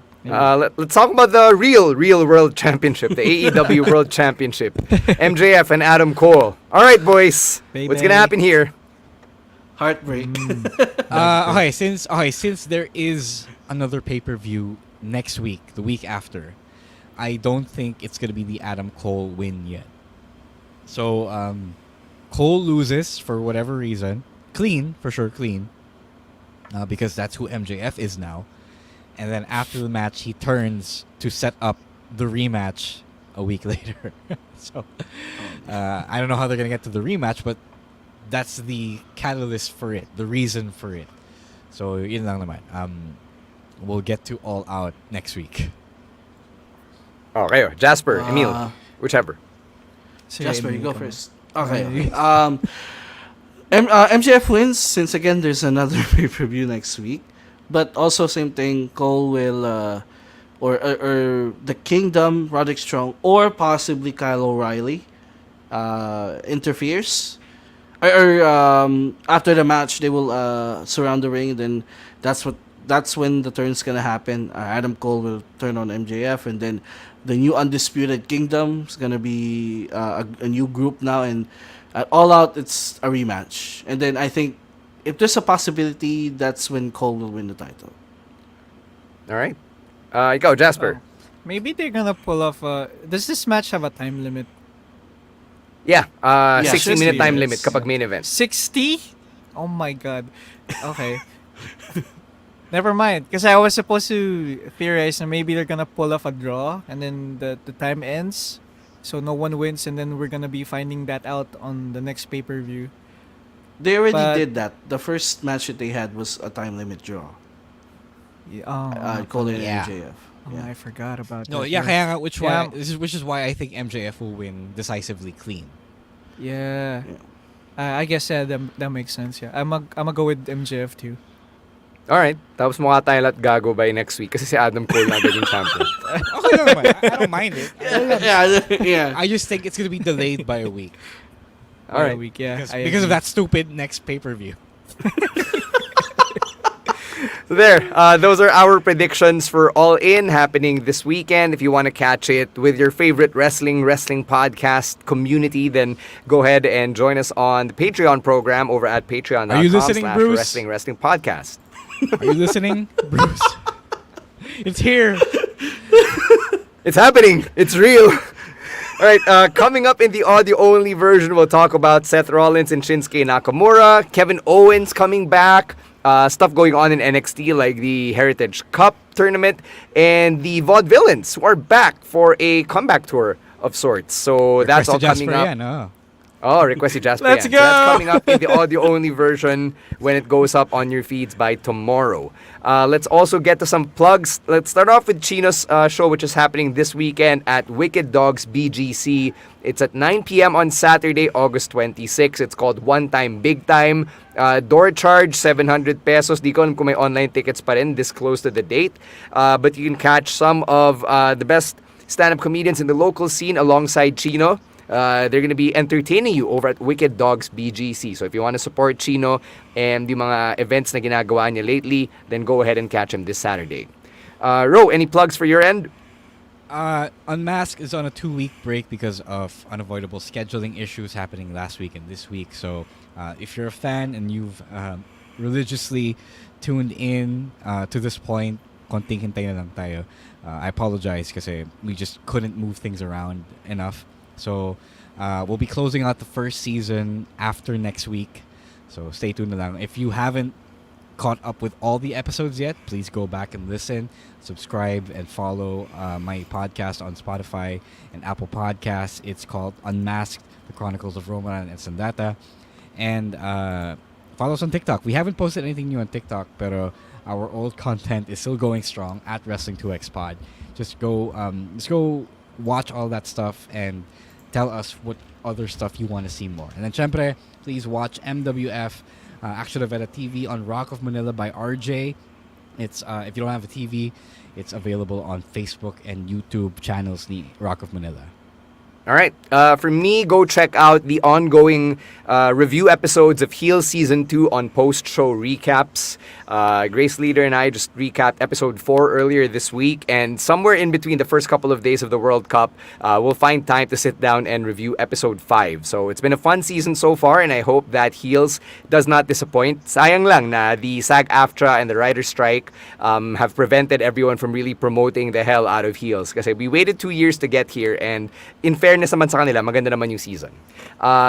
Let's talk about the real World Championship, the AEW World Championship. MJF and Adam Cole. All right, boys. What's gonna happen here? Heartbreak. Okay, since there is another pay-per-view next week, the week after, I don't think it's gonna be the Adam Cole win yet. So Cole loses for whatever reason, clean, because that's who MJF is now. And then after the match, he turns to set up the rematch a week later. So I don't know how they're gonna get to the rematch, but that's the catalyst for it, the reason for it. So yun lang naman. We'll get to All Out next week. Okay, Jasper, Emil, whichever. Jasper, you go first. Okay. MJF wins since again there's another pay-per-view next week, but also same thing. Cole will or the Kingdom, Roderick Strong, or possibly Kyle O'Reilly interferes. Or after the match they will surround the ring. Then that's when the turn's gonna happen. Adam Cole will turn on MJF, and then the new Undisputed Kingdom is gonna be a new group now, and at All Out it's a rematch. And then I think if there's a possibility, that's when Cole will win the title. All right, you go, Jasper. Maybe they're gonna pull off. Does this match have a time limit? Yeah, 60-minute time limit kapag main event. 60? Oh my god. Okay. Never mind. Because I was supposed to theorize that maybe they're gonna pull off a draw and then the time ends. So no one wins and then we're gonna be finding that out on the next pay-per-view. They already But- did that. The first match that they had was a time limit draw. Yeah, Colin Yeah. and MJF. Oh, I forgot about No, that. yeah, kaya nga, which Yeah. is why I think MJF will win decisively clean. Yeah. I guess that makes sense. Yeah, I'm go with MJF too. Alright, tapos mukha tayo lahat gago by next week kasi si Adam Cole na agad yung champion. Okay lang naman. I don't mind it. Yeah. I just think it's gonna be delayed by a week. Alright. A week, yeah. Because of that stupid next pay-per-view. So there, those are our predictions for All In happening this weekend. If you want to catch it with your favorite wrestling podcast community, then go ahead and join us on the Patreon program over at patreon.com/wrestling Are you listening, Bruce? wrestling podcast. Are you listening, Bruce? It's here. It's happening. It's real. All right, coming up in the audio-only version, we'll talk about Seth Rollins and Shinsuke Nakamura, Kevin Owens coming back, stuff going on in NXT like the Heritage Cup tournament, and the Vaudevillains who are back for a comeback tour of sorts. So that's all coming up. Yan, oh. Oh, request si Jasper. Let's yan. go! So that's coming up in the audio-only version when it goes up on your feeds by tomorrow. Let's also get to some plugs. Let's start off with Chino's show, which is happening this weekend at Wicked Dogs BGC. It's at 9 p.m. on Saturday, August 26. It's called One Time Big Time. Door charge, 700 pesos. Di ko alam kung may online tickets pa rin this close to the date. But you can catch some of the best stand-up comedians in the local scene alongside Chino. They're going to be entertaining you over at Wicked Dogs BGC. So if you want to support Chino and the mga events na ginagawa niya lately, then go ahead and catch him this Saturday. Ro, any plugs for your end? Unmasked is on a 2-week break because of unavoidable scheduling issues happening last week and this week. So if you're a fan and you've religiously tuned in to this point, konting hintay na lang tayo. I apologize kasi we just couldn't move things around enough. So we'll be closing out the first season after next week. So stay tuned na lang. If you haven't caught up with all the episodes yet, please go back and listen, subscribe, and follow my podcast on Spotify and Apple Podcasts. It's called Unmasked, The Chronicles of Roman and Sandata. And follow us on TikTok. We haven't posted anything new on TikTok, pero our old content is still going strong at Wrestling2XPod. Just go watch all that stuff and tell us what other stuff you want to see more. And then, syempre, please watch MWF Action Novela TV on Rock of Manila by RJ. It's if you don't have a TV, it's available on Facebook and YouTube channels ni Rock of Manila. All right. For me, go check out the ongoing review episodes of Heel Season 2 on post-show recaps. Grace Leader and I just recapped episode 4 earlier this week, and somewhere in between the first couple of days of the World Cup, we'll find time to sit down and review episode 5. So it's been a fun season so far, and I hope that Heels does not disappoint. Sayang lang na the SAG-AFTRA and the writer's strike have prevented everyone from really promoting the hell out of Heels. Kasi we waited 2 years to get here, and in fairness naman sa kanila, maganda naman yung season.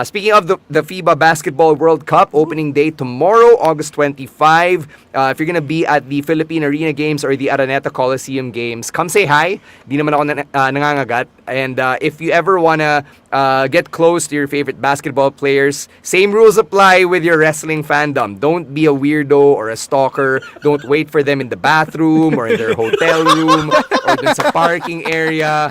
Speaking of the FIBA Basketball World Cup, opening day tomorrow, August 25. If you're gonna be at the Philippine Arena Games or the Araneta Coliseum Games, come say hi. Di naman ako nangangagat. And if you ever wanna get close to your favorite basketball players, same rules apply with your wrestling fandom. Don't be a weirdo or a stalker. Don't wait for them in the bathroom or in their hotel room or dun sa parking area.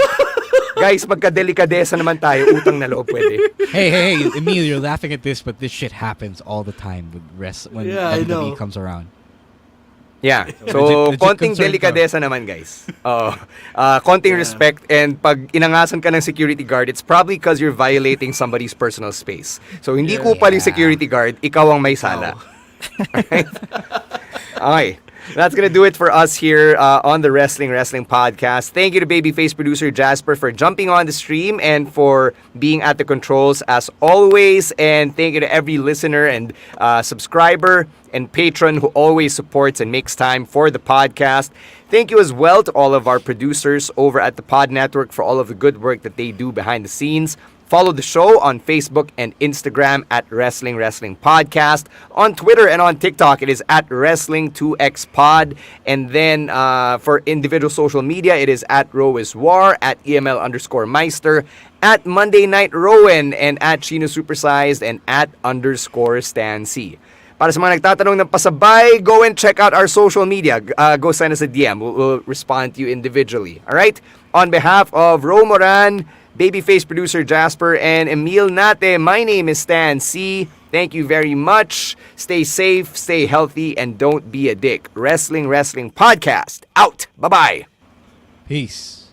Guys, magkadelikadesa naman tayo. Utang na loob pwede. Hey, Emil, you're laughing at this, but this shit happens all the time with when WWE comes around. Yeah. So, Legit konting concern delikadesa naman, guys. Konting respect, and pag inangasan ka ng security guard, it's probably because you're violating somebody's personal space. So, hindi kupal yung security guard, ikaw ang may sala. Alright? Okay. That's going to do it for us here on the Wrestling Podcast. Thank you to Babyface producer Jasper for jumping on the stream and for being at the controls as always. And thank you to every listener and subscriber and patron who always supports and makes time for the podcast. Thank you as well to all of our producers over at the Pod Network for all of the good work that they do behind the scenes. Follow the show on Facebook and Instagram at Wrestling Wrestling Podcast. On Twitter and on TikTok, it is at Wrestling2XPod. And then for individual social media, it is at RowisWar, at EML_Meister, at Monday Night Rowan, and at Chino Supersized, and at _Stan C. Para sa mga nagtatanong ng pasabay, go and check out our social media. Go send us a DM. We'll respond to you individually. All right? On behalf of Ro Moran, Babyface producer Jasper, and Emil Nate, my name is Stan C. Thank you very much. Stay safe, stay healthy, and don't be a dick. Wrestling Podcast. Out. Bye-bye. Peace.